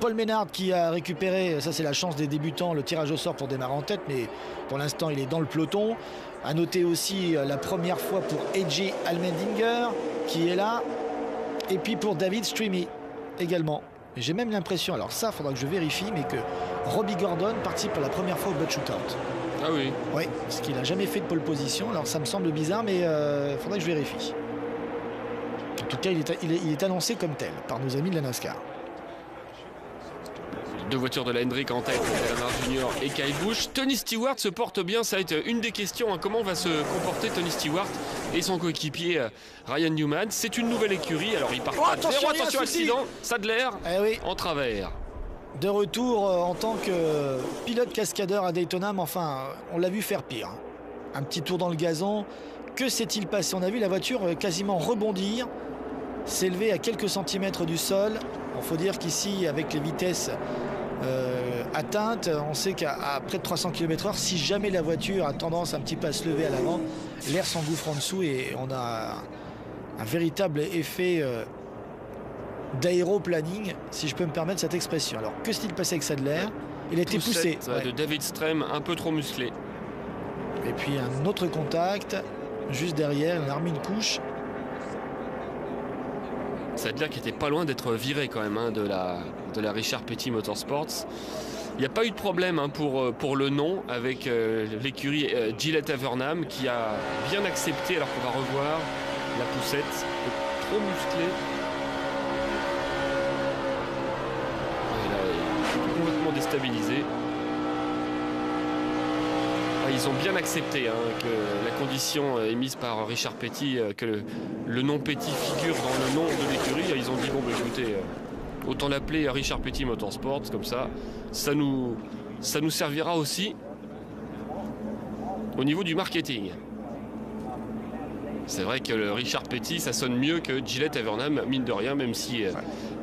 Paul Menard qui a récupéré, ça c'est la chance des débutants, le tirage au sort pour démarrer en tête, mais pour l'instant il est dans le peloton. À noter aussi la première fois pour AJ Allmendinger qui est là. Et puis pour David Streamy également. J'ai même l'impression, alors ça il faudra que je vérifie, mais que Robbie Gordon participe pour la première fois au Bud Shootout. Ah oui. Oui, parce qu'il n'a jamais fait de pole position. Alors ça me semble bizarre, mais il faudrait que je vérifie. En tout cas, il est annoncé comme tel par nos amis de la NASCAR. 2 voitures de la Hendrick en tête, Dale Earnhardt Jr. et Kyle Busch. Tony Stewart se porte bien, ça va être une des questions. Comment va se comporter Tony Stewart et son coéquipier Ryan Newman? C'est une nouvelle écurie, alors il part pas de zéro. Attention, accident, Sadler en travers. De retour en tant que pilote cascadeur à Daytona, mais enfin, on l'a vu faire pire. Un petit tour dans le gazon. Que s'est-il passé? On a vu la voiture quasiment rebondir, s'élever à quelques centimètres du sol. Il faut dire qu'ici, avec les vitesses atteintes, on sait qu'à près de 300 km/h, si jamais la voiture a tendance un petit peu à se lever à l'avant, l'air s'engouffre en dessous et on a un véritable effet d'aéroplaning, si je peux me permettre cette expression. Alors, que s'est-il passé avec Sadler? Il a été poussé. De David Strem, un peu trop musclé. Et puis un autre contact, juste derrière, il a remis une couche. Sadler qui était pas loin d'être viré quand même de la Richard Petty Motorsports. Il n'y a pas eu de problème pour le nom avec l'écurie Gillette Evernham qui a bien accepté, alors qu'on va revoir la poussette trop musclée. Complètement déstabilisé. Ils ont bien accepté que la condition émise par Richard Petty, que le nom Petty figure dans le nom de l'écurie. Ils ont dit bon, bah, écoutez, autant l'appeler Richard Petty Motorsports, comme ça nous servira aussi au niveau du marketing. C'est vrai que le Richard Petty, ça sonne mieux que Gillette Evernham, mine de rien, même si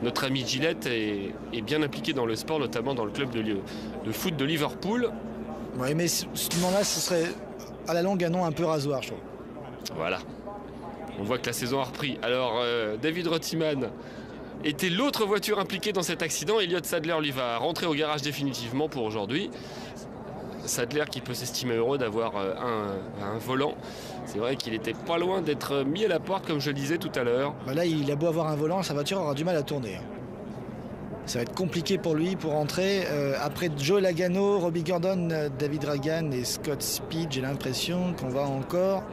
notre ami Gillette est bien impliqué dans le sport, notamment dans le club de foot de Liverpool. Oui, mais ce nom-là, ce serait à la longue un nom un peu rasoir, je trouve. Voilà. On voit que la saison a repris. Alors, David Rottiman était l'autre voiture impliquée dans cet accident. Elliott Sadler, lui, va rentrer au garage définitivement pour aujourd'hui. Sadler qui peut s'estimer heureux d'avoir un volant. C'est vrai qu'il était pas loin d'être mis à la porte, comme je le disais tout à l'heure. Là, il a beau avoir un volant, sa voiture aura du mal à tourner. Ça va être compliqué pour lui pour rentrer. Après Joe Logano, Robbie Gordon, David Ragan et Scott Speed, j'ai l'impression qu'on va encore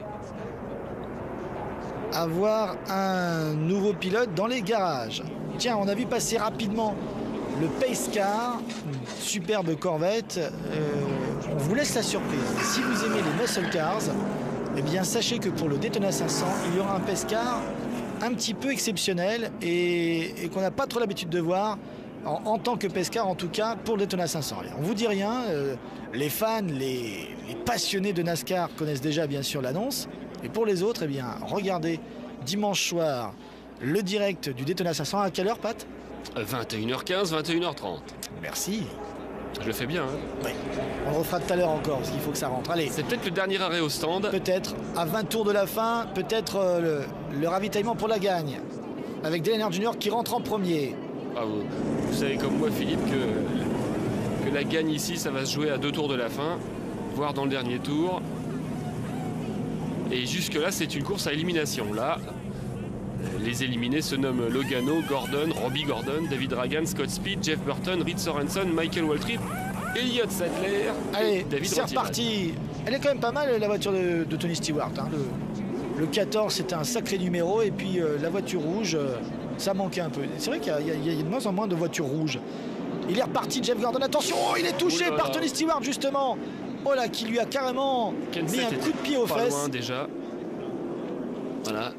avoir un nouveau pilote dans les garages. Tiens, on a vu passer rapidement le Pace Car, une superbe Corvette. On vous laisse la surprise. Si vous aimez les muscle cars, eh bien sachez que pour le Daytona 500, il y aura un Pace Car un petit peu exceptionnel et qu'on n'a pas trop l'habitude de voir en tant que Pace Car, en tout cas pour le Daytona 500. On vous dit rien, les fans, les passionnés de NASCAR connaissent déjà bien sûr l'annonce. Et pour les autres, eh bien regardez dimanche soir le direct du Daytona 500. À quelle heure, Pat? 21h15, 21h30. Merci. Je le fais bien. Hein. Oui. On le refera tout à l'heure encore, parce qu'il faut que ça rentre. Allez. C'est peut-être le dernier arrêt au stand. Peut-être. À 20 tours de la fin, peut-être le ravitaillement pour la gagne. Avec Dale Earnhardt Jr. qui rentre en premier. Ah, vous savez comme moi, Philippe, que la gagne ici, ça va se jouer à 2 tours de la fin, voire dans le dernier tour. Et jusque-là, c'est une course à élimination. Là, les éliminés se nomment Logano, Gordon, Robbie Gordon, David Dragan, Scott Speed, Jeff Burton, Reed Sorensen, Michael Waltrip, Elliott Sadler. Allez, David c'est reparti. Elle est quand même pas mal, la voiture de Tony Stewart. Hein. Le 14, c'était un sacré numéro. Et puis la voiture rouge, ça manquait un peu. C'est vrai qu'il y a de moins en moins de voitures rouges. Il est reparti, Jeff Gordon. Attention, oh, il est touché par Tony Stewart, justement. Oh là, qui lui a carrément mis un coup de pied aux fesses. Loin déjà. Voilà.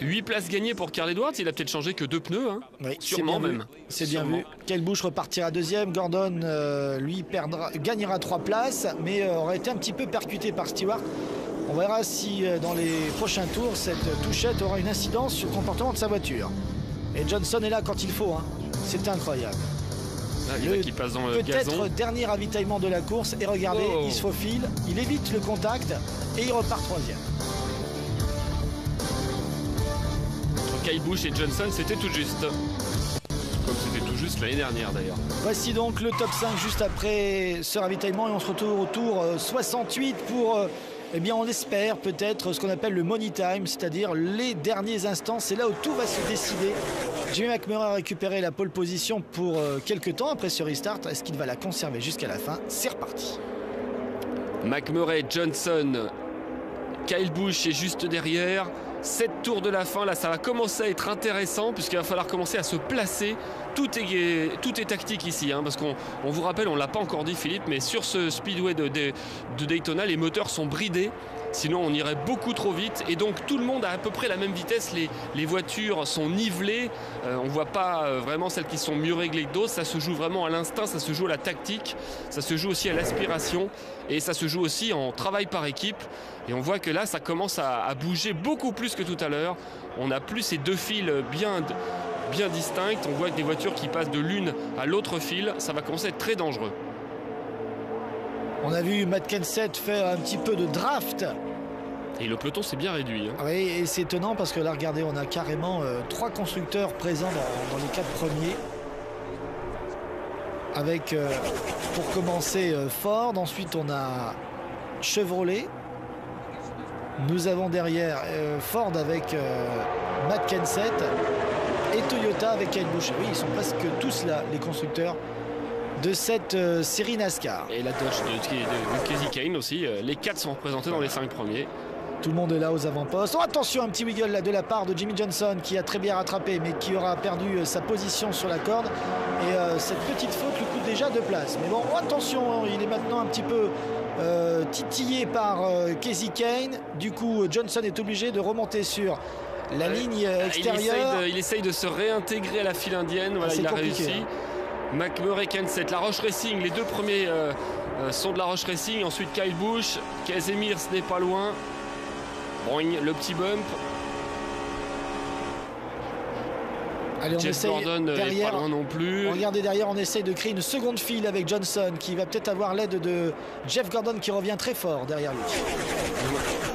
8 places gagnées pour Carl Edwards. Il a peut-être changé que 2 pneus. Hein. Oui, sûrement même. C'est bien vu. Kyle Busch repartira deuxième. Gordon, lui, gagnera 3 places, mais aurait été un petit peu percuté par Stewart. On verra si dans les prochains tours, cette touchette aura une incidence sur le comportement de sa voiture. Et Johnson est là quand il faut. Hein. C'est incroyable. Qui passe dans le gazon. Peut-être dernier ravitaillement de la course. Et regardez, il se faufile, il évite le contact et il repart troisième. Entre Kyle Busch et Johnson, c'était tout juste. Comme c'était tout juste l'année dernière d'ailleurs. Voici donc le top 5 juste après ce ravitaillement. Et on se retrouve au tour 68 pour... eh bien, on espère peut-être ce qu'on appelle le money time, c'est-à-dire les derniers instants. C'est là où tout va se décider. Jimmy McMurray a récupéré la pole position pour quelques temps après ce restart. Est-ce qu'il va la conserver jusqu'à la fin? C'est reparti. McMurray, Johnson, Kyle Busch est juste derrière. 7 tours de la fin, là ça va commencer à être intéressant puisqu'il va falloir commencer à se placer. Tout est tactique ici, hein, parce qu'on vous rappelle, on ne l'a pas encore dit Philippe, mais sur ce speedway de Daytona, les moteurs sont bridés. Sinon on irait beaucoup trop vite et donc tout le monde a à peu près la même vitesse. Les voitures sont nivelées, on ne voit pas vraiment celles qui sont mieux réglées que d'autres. Ça se joue vraiment à l'instinct, ça se joue à la tactique, ça se joue aussi à l'aspiration et ça se joue aussi en travail par équipe. Et on voit que là ça commence à bouger beaucoup plus que tout à l'heure. On n'a plus ces 2 fils bien distinctes. On voit que des voitures qui passent de l'une à l'autre fil, ça va commencer à être très dangereux. On a vu Matt Kenseth faire un petit peu de draft. Et le peloton s'est bien réduit. Hein. Oui, et c'est étonnant parce que là, regardez, on a carrément 3 constructeurs présents dans les 4 premiers. Avec, pour commencer, Ford. Ensuite, on a Chevrolet. Nous avons derrière Ford avec Matt Kenseth. Et Toyota avec Kyle Busch. Oui, ils sont presque tous là, les constructeurs de cette série NASCAR. Et la Dodge de Casey Kane aussi. Les 4 sont représentés dans les 5 premiers. Tout le monde est là aux avant-postes. Oh, attention, un petit wiggle là de la part de Jimmy Johnson qui a très bien rattrapé mais qui aura perdu sa position sur la corde. Et cette petite faute lui coûte déjà 2 places. Mais bon, attention, il est maintenant un petit peu titillé par Casey Kane. Du coup, Johnson est obligé de remonter sur la ligne extérieure. Il essaye de se réintégrer à la file indienne. Voilà, il a compliqué. réussi. McMurray, Kenseth, la Roche Racing, les 2 premiers sont de la Roche Racing. Ensuite Kyle Busch, Casimir, ce n'est pas loin. Boing, le petit bump. Allez, on Jeff essaye Gordon n'est pas loin non plus. Regardez derrière, on essaye de créer une seconde file avec Johnson qui va peut-être avoir l'aide de Jeff Gordon qui revient très fort derrière lui.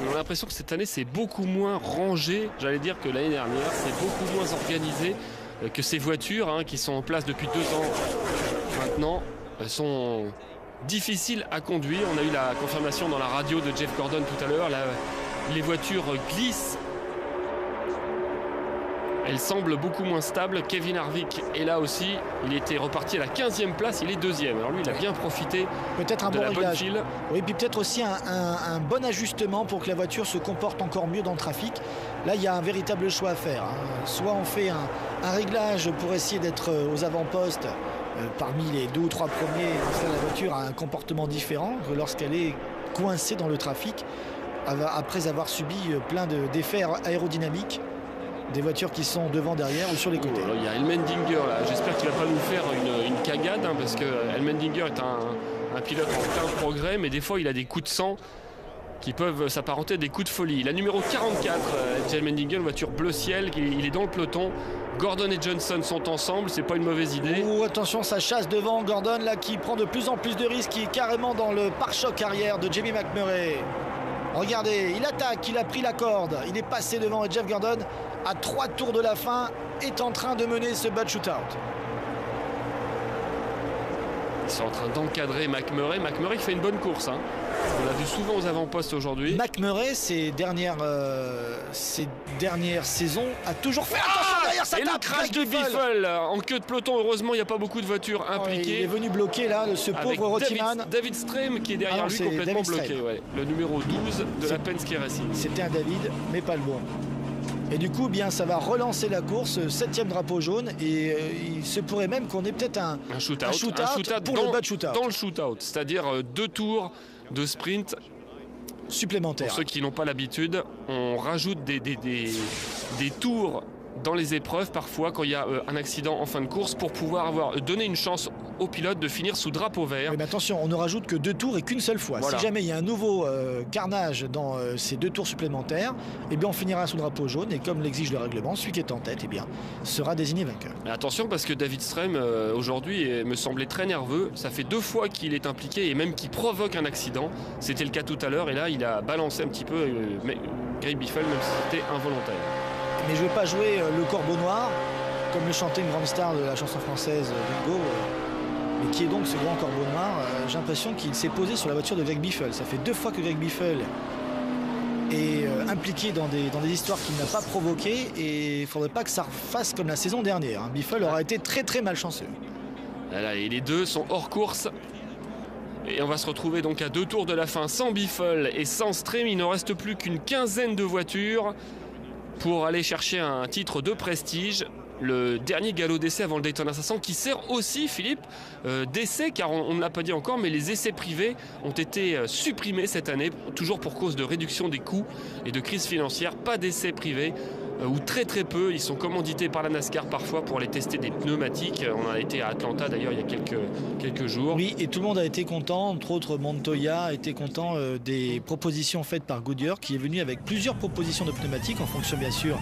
On a l'impression que cette année c'est beaucoup moins rangé, j'allais dire, que l'année dernière. C'est beaucoup moins organisé que ces voitures hein, qui sont en place depuis 2 ans maintenant sont difficiles à conduire. On a eu la confirmation dans la radio de Jeff Gordon tout à l'heure. Les voitures glissent. Elles semblent beaucoup moins stables. Kevin Harvick est là aussi. Il était reparti à la 15e place. Il est 2e. Alors lui, il a bien profité peut-être un de bon la bonne réglage. file. Oui, puis peut-être aussi un bon ajustement pour que la voiture se comporte encore mieux dans le trafic. Là, il y a un véritable choix à faire. Hein. Soit on fait un réglage pour essayer d'être aux avant-postes parmi les 2 ou 3 premiers. La voiture a un comportement différent que lorsqu'elle est coincée dans le trafic après avoir subi plein d'effets aérodynamiques. Des voitures qui sont devant, derrière ou sur les côtés. Il y a Elmendinger là. J'espère qu'il ne va pas nous faire une cagade hein, parce que Elmendinger est un pilote en plein progrès, mais des fois il a des coups de sang qui peuvent s'apparenter à des coups de folie. La numéro 44, Jane Mendingen, voiture bleu ciel, il est dans le peloton. Gordon et Johnson sont ensemble, c'est pas une mauvaise idée. Oh, attention, ça chasse devant Gordon là qui prend de plus en plus de risques, qui est carrément dans le pare-choc arrière de Jamie McMurray. Regardez, il attaque, il a pris la corde, il est passé devant et Jeff Gordon, à 3 tours de la fin, est en train de mener ce bad shootout. Ils sont en train d'encadrer McMurray. McMurray qui fait une bonne course. Hein. On l'a vu souvent aux avant-postes aujourd'hui. McMurray, ces dernières saisons, a toujours fait attention derrière sa tape. Et le crash de Biffle en queue de peloton. Heureusement, il n'y a pas beaucoup de voitures impliquées. Il est venu bloquer là, ce pauvre Rottiman. David Strem qui est derrière lui complètement bloqué. Ouais. Le numéro 12 de la Penske Racing. C'était un David, mais pas le bon. Et du coup, bien, ça va relancer la course, 7e drapeau jaune, et il se pourrait même qu'on ait peut-être un shootout pour le bad shootout. Dans le shootout, c'est-à-dire 2 tours de sprint supplémentaires. Pour ceux qui n'ont pas l'habitude, on rajoute des tours dans les épreuves parfois quand il y a un accident en fin de course pour pouvoir donner une chance aux pilotes de finir sous drapeau vert. Mais attention, on ne rajoute que 2 tours et qu'une seule fois. Voilà. Si jamais il y a un nouveau carnage dans ces 2 tours supplémentaires, eh bien on finira sous drapeau jaune et comme l'exige le règlement, celui qui est en tête eh bien, sera désigné vainqueur. Mais attention parce que David Strem aujourd'hui me semblait très nerveux. Ça fait 2 fois qu'il est impliqué et même qu'il provoque un accident. C'était le cas tout à l'heure et là il a balancé un petit peu Greg Biffle même si c'était involontaire. Mais je ne vais pas jouer le corbeau noir, comme le chantait une grande star de la chanson française Bingo. Mais qui est donc ce grand corbeau noir? J'ai l'impression qu'il s'est posé sur la voiture de Greg Biffle. Ça fait 2 fois que Greg Biffle est impliqué dans des histoires qu'il n'a pas provoquées. Et il ne faudrait pas que ça refasse comme la saison dernière. Hein. Biffle aura été très très malchanceux. Voilà, et les deux sont hors course. Et on va se retrouver donc à 2 tours de la fin sans Biffle et sans Strem. Il ne reste plus qu'une quinzaine de voitures pour aller chercher un titre de prestige, le dernier galop d'essai avant le Daytona 500 qui sert aussi, Philippe, d'essai, car on ne l'a pas dit encore, mais les essais privés ont été supprimés cette année, toujours pour cause de réduction des coûts et de crise financière. Pas d'essais privés, ou très très peu. Ils sont commandités par la NASCAR parfois pour aller tester des pneumatiques. On a été à Atlanta d'ailleurs il y a quelques jours. Oui, et tout le monde a été content, entre autres Montoya a été content des propositions faites par Goodyear, qui est venu avec plusieurs propositions de pneumatiques en fonction bien sûr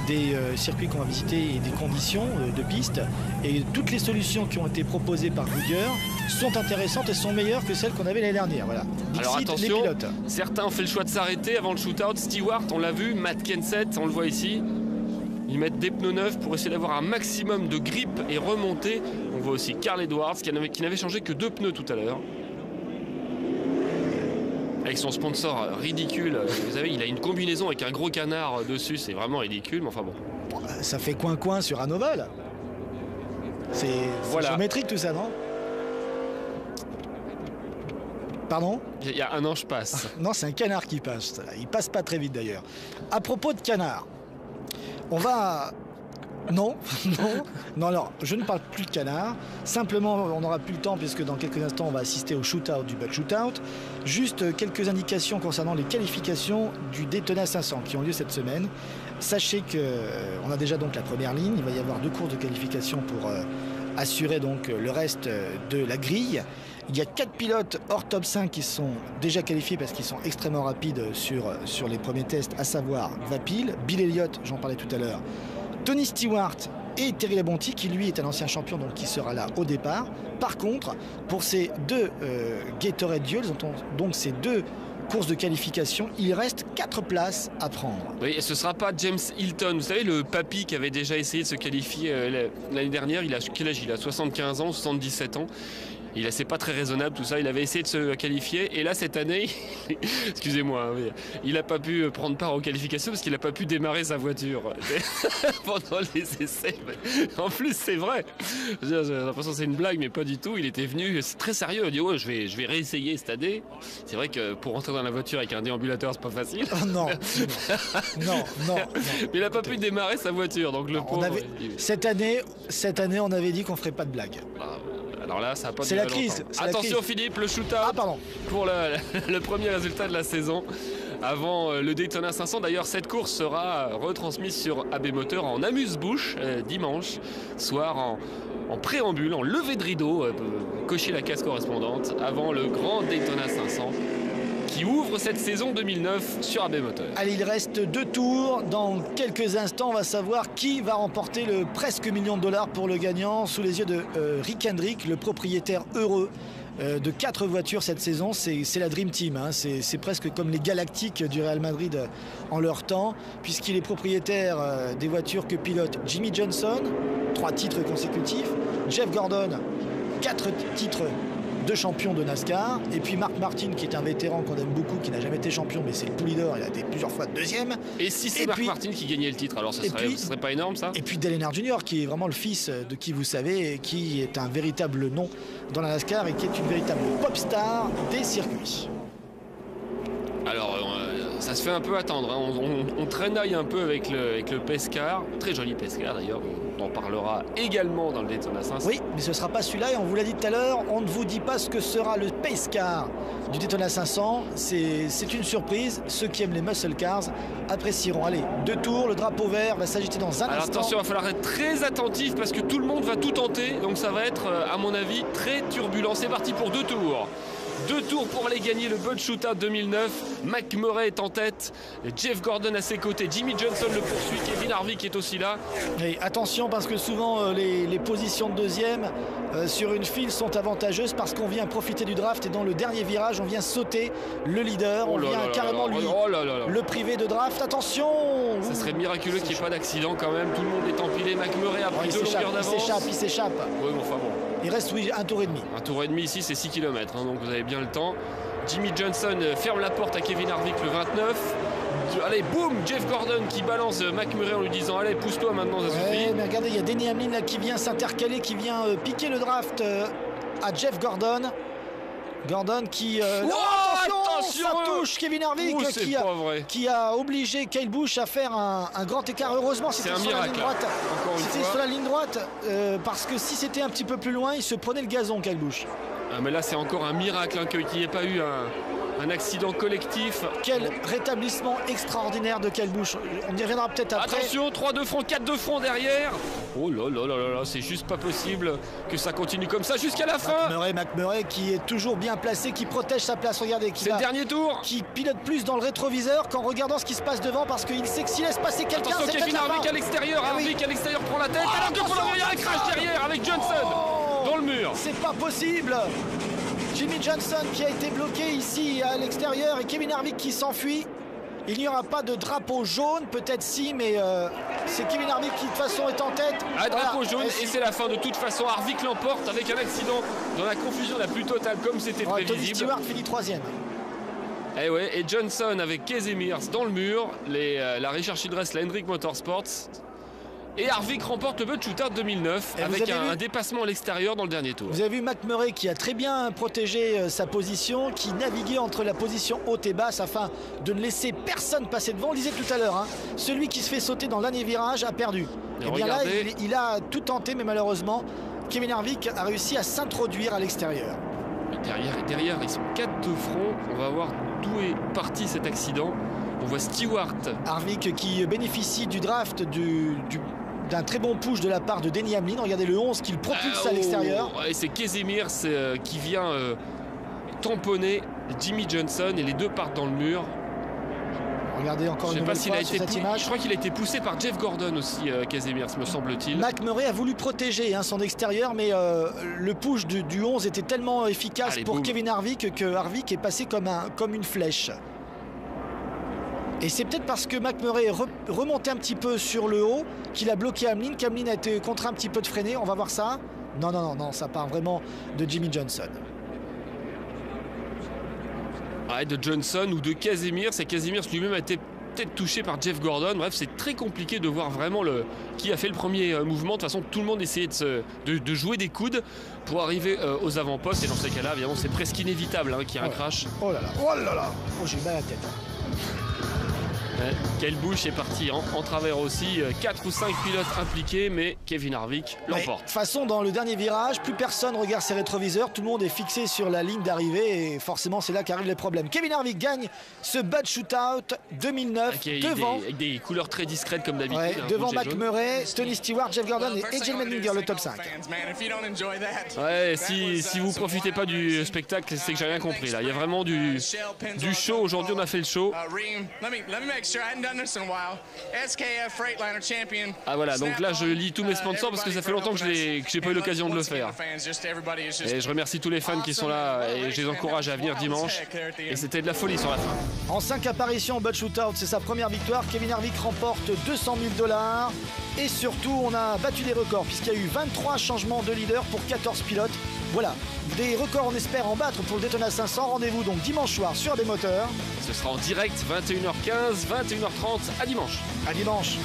des circuits qu'on va visiter et des conditions de piste. Et toutes les solutions qui ont été proposées par Goodyear sont intéressantes et sont meilleures que celles qu'on avait l'année dernière. Voilà. Alors attention, certains ont fait le choix de s'arrêter avant le shootout. Stewart, on l'a vu, Matt Kenseth, on le voit ici. Ils mettent des pneus neufs pour essayer d'avoir un maximum de grip et remonter. On voit aussi Carl Edwards qui n'avait changé que 2 pneus tout à l'heure. Avec son sponsor ridicule, vous savez, il a une combinaison avec un gros canard dessus, c'est vraiment ridicule, mais enfin bon. Ça fait coin-coin sur un ovale. C'est géométrique tout ça, non? Pardon? Il y a un ange passe. Non, c'est un canard qui passe. Il passe pas très vite d'ailleurs. À propos de canard, on va... Non, alors je ne parle plus de canard. Simplement, on n'aura plus le temps puisque dans quelques instants, on va assister au shootout du bad shootout. Juste quelques indications concernant les qualifications du Daytona 500 qui ont lieu cette semaine. Sachez qu'on a déjà donc la première ligne. Il va y avoir 2 courses de qualification pour assurer donc le reste de la grille. Il y a 4 pilotes hors top 5 qui sont déjà qualifiés parce qu'ils sont extrêmement rapides sur les premiers tests, à savoir Vapil, Bill Elliott, j'en parlais tout à l'heure, Tony Stewart et Terry Labonte qui lui est un ancien champion donc qui sera là au départ. Par contre, pour ces 2 Gatorade Duels, donc ces 2 courses de qualification, il reste 4 places à prendre. Oui, et ce ne sera pas James Hilton. Vous savez, le papy qui avait déjà essayé de se qualifier l'année dernière, il a quel âge? Il a 75 ans, 77 ans. C'est pas très raisonnable tout ça, il avait essayé de se qualifier et là cette année, excusez-moi, il n'a pas pu prendre part aux qualifications parce qu'il n'a pas pu démarrer sa voiture pendant les essais. En plus c'est vrai, j'ai l'impression que c'est une blague mais pas du tout, il était venu très sérieux, il dit ouais, je vais réessayer cette année. C'est vrai que pour rentrer dans la voiture avec un déambulateur c'est pas facile. Oh non. Mais il n'a pas pu démarrer sa voiture donc le pauvre... Cette année on avait dit qu'on ferait pas de blague. Alors là, ça n'a pas duré longtemps. C'est la crise. Attention Philippe, le shootout pour le premier résultat de la saison avant le Daytona 500. D'ailleurs, cette course sera retransmise sur AB Moteur en amuse-bouche dimanche soir en préambule, en levée de rideau, cocher la case correspondante avant le grand Daytona 500 qui ouvre cette saison 2009 sur AB Moteur. Allez, il reste 2 tours. Dans quelques instants, on va savoir qui va remporter le presque $1 million pour le gagnant sous les yeux de Rick Hendrick, le propriétaire heureux de 4 voitures cette saison. C'est la Dream Team, hein. C'est presque comme les Galactiques du Real Madrid en leur temps, puisqu'il est propriétaire des voitures que pilote Jimmy Johnson, 3 titres consécutifs, Jeff Gordon, 4 titres de champion de NASCAR, et puis Mark Martin qui est un vétéran qu'on aime beaucoup, qui n'a jamais été champion, mais c'est le poulie d'or, il a été plusieurs fois deuxième. Et si c'est Mark Martin qui gagnait le titre, alors ce serait pas énorme ça? Et puis Dale Earnhardt Jr. qui est vraiment le fils de qui vous savez, et qui est un véritable nom dans la NASCAR et qui est une véritable pop star des circuits. Alors ça se fait un peu attendre, hein. On traînaille un peu avec le Pescar, très joli Pescar d'ailleurs, on en parlera également dans le Daytona 500. Oui, mais ce ne sera pas celui-là, et on vous l'a dit tout à l'heure, on ne vous dit pas ce que sera le Pace Car du Daytona 500, c'est une surprise. Ceux qui aiment les muscle cars apprécieront. Allez, 2 tours, le drapeau vert va s'agiter dans un Alors instant. attention, il va falloir être très attentif parce que tout le monde va tout tenter, donc ça va être à mon avis très turbulent. C'est parti pour 2 tours. 2 tours pour aller gagner le Bud Shootout 2009. Mac Murray est en tête, Jeff Gordon à ses côtés, Jimmy Johnson le poursuit, Kevin Harvick est aussi là. Et attention, parce que souvent les positions de deuxième sur une file sont avantageuses, parce qu'on vient profiter du draft et dans le dernier virage on vient sauter le leader, on vient carrément le priver de draft. Attention, ça serait miraculeux qu'il n'y ait pas d'accident quand même. Tout le monde est empilé, Mac Murray a pris 2 longueurs d'avance. Il s'échappe. Oui, mais enfin bon. Il reste un tour et demi. Un tour et demi ici, c'est 6 km, hein, donc vous avez bien le temps. Jimmy Johnson ferme la porte à Kevin Harvick le 29. Allez, boum, Jeff Gordon qui balance Mac Murray en lui disant allez, pousse-toi maintenant, ça suffit. Mais regardez, il y a Denny Hamlin là qui vient s'intercaler, qui vient piquer le draft à Jeff Gordon. Gordon qui... attention, ça touche Kevin Harvick qui a obligé Kyle Busch à faire un grand écart. Heureusement, c'était sur la ligne droite. C'était sur la ligne droite, parce que si c'était un petit peu plus loin, il se prenait le gazon, Kyle Busch. Ah, mais là, c'est encore un miracle hein, qu'il n'y ait pas eu un accident collectif. Quel rétablissement extraordinaire de Kyle Busch. On y reviendra peut-être après. Attention, 3 de front, 4 de front derrière. Oh là là là là, c'est juste pas possible que ça continue comme ça jusqu'à la fin. Mac Murray qui est toujours bien placé, qui protège sa place. Regardez, c'est le dernier tour. Qui pilote plus dans le rétroviseur qu'en regardant ce qui se passe devant, parce qu'il sait que s'il laisse passer quelqu'un, attention, Kevin Harvick à l'extérieur. Harvick à l'extérieur prend la tête. Alors que pour il y a un crash derrière avec Johnson dans le mur. C'est pas possible. Jimmy Johnson qui a été bloqué ici à l'extérieur et Kevin Harvick qui s'enfuit. Il n'y aura pas de drapeau jaune, peut-être si, mais c'est Kevin Harvick qui de toute façon est en tête. Un drapeau jaune et c'est la fin. De toute façon, Harvick l'emporte avec un accident dans la confusion la plus totale, comme c'était prévisible. Tony Stewart finit 3e. Et ouais, et Johnson avec Casey Mears dans le mur, la Richard Childress, la Hendrick Motorsports. Et Harvick remporte le Bud Shootout 2009 avec un dépassement à l'extérieur dans le dernier tour. Vous avez vu Mac Murray qui a très bien protégé sa position, qui naviguait entre la position haute et basse afin de ne laisser personne passer devant. On le disait tout à l'heure, hein, celui qui se fait sauter dans le dernier virage a perdu. Et bien là, il a tout tenté, mais malheureusement, Kevin Harvick a réussi à s'introduire à l'extérieur. Derrière, ils sont 4 de front. On va voir d'où est parti cet accident. On voit Stewart. Harvick qui bénéficie du draft d'un très bon push de la part de Denny Hamlin. Regardez le 11 qui le propulse à l'extérieur. Et c'est Casey Mears qui vient tamponner Jimmy Johnson et les deux partent dans le mur. Regardez encore une nouvelle fois sur cette image. Je crois qu'il a été poussé par Jeff Gordon aussi, Casey Mears, me semble-t-il. Mac Murray a voulu protéger son extérieur, mais le push du 11 était tellement efficace pour Kevin Harvick que Harvick est passé comme une flèche. Et c'est peut-être parce que Mac Murray est remonté un petit peu sur le haut qu'il a bloqué Hamlin, qu'Hamlin a été contraint un petit peu de freiner. On va voir ça. Non, ça part vraiment de Jimmy Johnson. Ouais, de Johnson ou de Casey Mears. Et Casey Mears lui-même a été peut-être touché par Jeff Gordon. Bref, c'est très compliqué de voir vraiment qui a fait le premier mouvement. De toute façon, tout le monde essayait de jouer des coudes pour arriver aux avant-postes. Et dans ces cas-là, évidemment, c'est presque inévitable qu'il y ait un crash. Oh là là, j'ai mal à la tête. Kyle Busch est parti en travers aussi. 4 ou 5 pilotes impliqués, mais Kevin Harvick l'emporte. De toute façon, dans le dernier virage, plus personne regarde ses rétroviseurs. Tout le monde est fixé sur la ligne d'arrivée et forcément, c'est là qu'arrivent les problèmes. Kevin Harvick gagne ce Bud Shootout 2009 devant... Avec des couleurs très discrètes comme d'habitude. Ouais, devant Mac Murray, Tony Stewart, Jeff Gordon et AJ Menninger, le top 5. Ouais, si vous profitez pas du spectacle, c'est que j'ai rien compris là. Il y a vraiment du show. Aujourd'hui, on a fait le show. Ah voilà, donc là je lis tous mes sponsors parce que ça fait longtemps que j'ai pas eu l'occasion de le faire. Et je remercie tous les fans qui sont là et je les encourage à venir dimanche. Et c'était de la folie sur la fin. En 5 apparitions au Bud Shootout, c'est sa première victoire. Kevin Harvick remporte 200 000 $. Et surtout, on a battu des records puisqu'il y a eu 23 changements de leader pour 14 pilotes. Voilà, des records on espère en battre pour le Daytona 500. Rendez-vous donc dimanche soir sur des moteurs. Ce sera en direct 21h15, 21h30 à dimanche. À dimanche.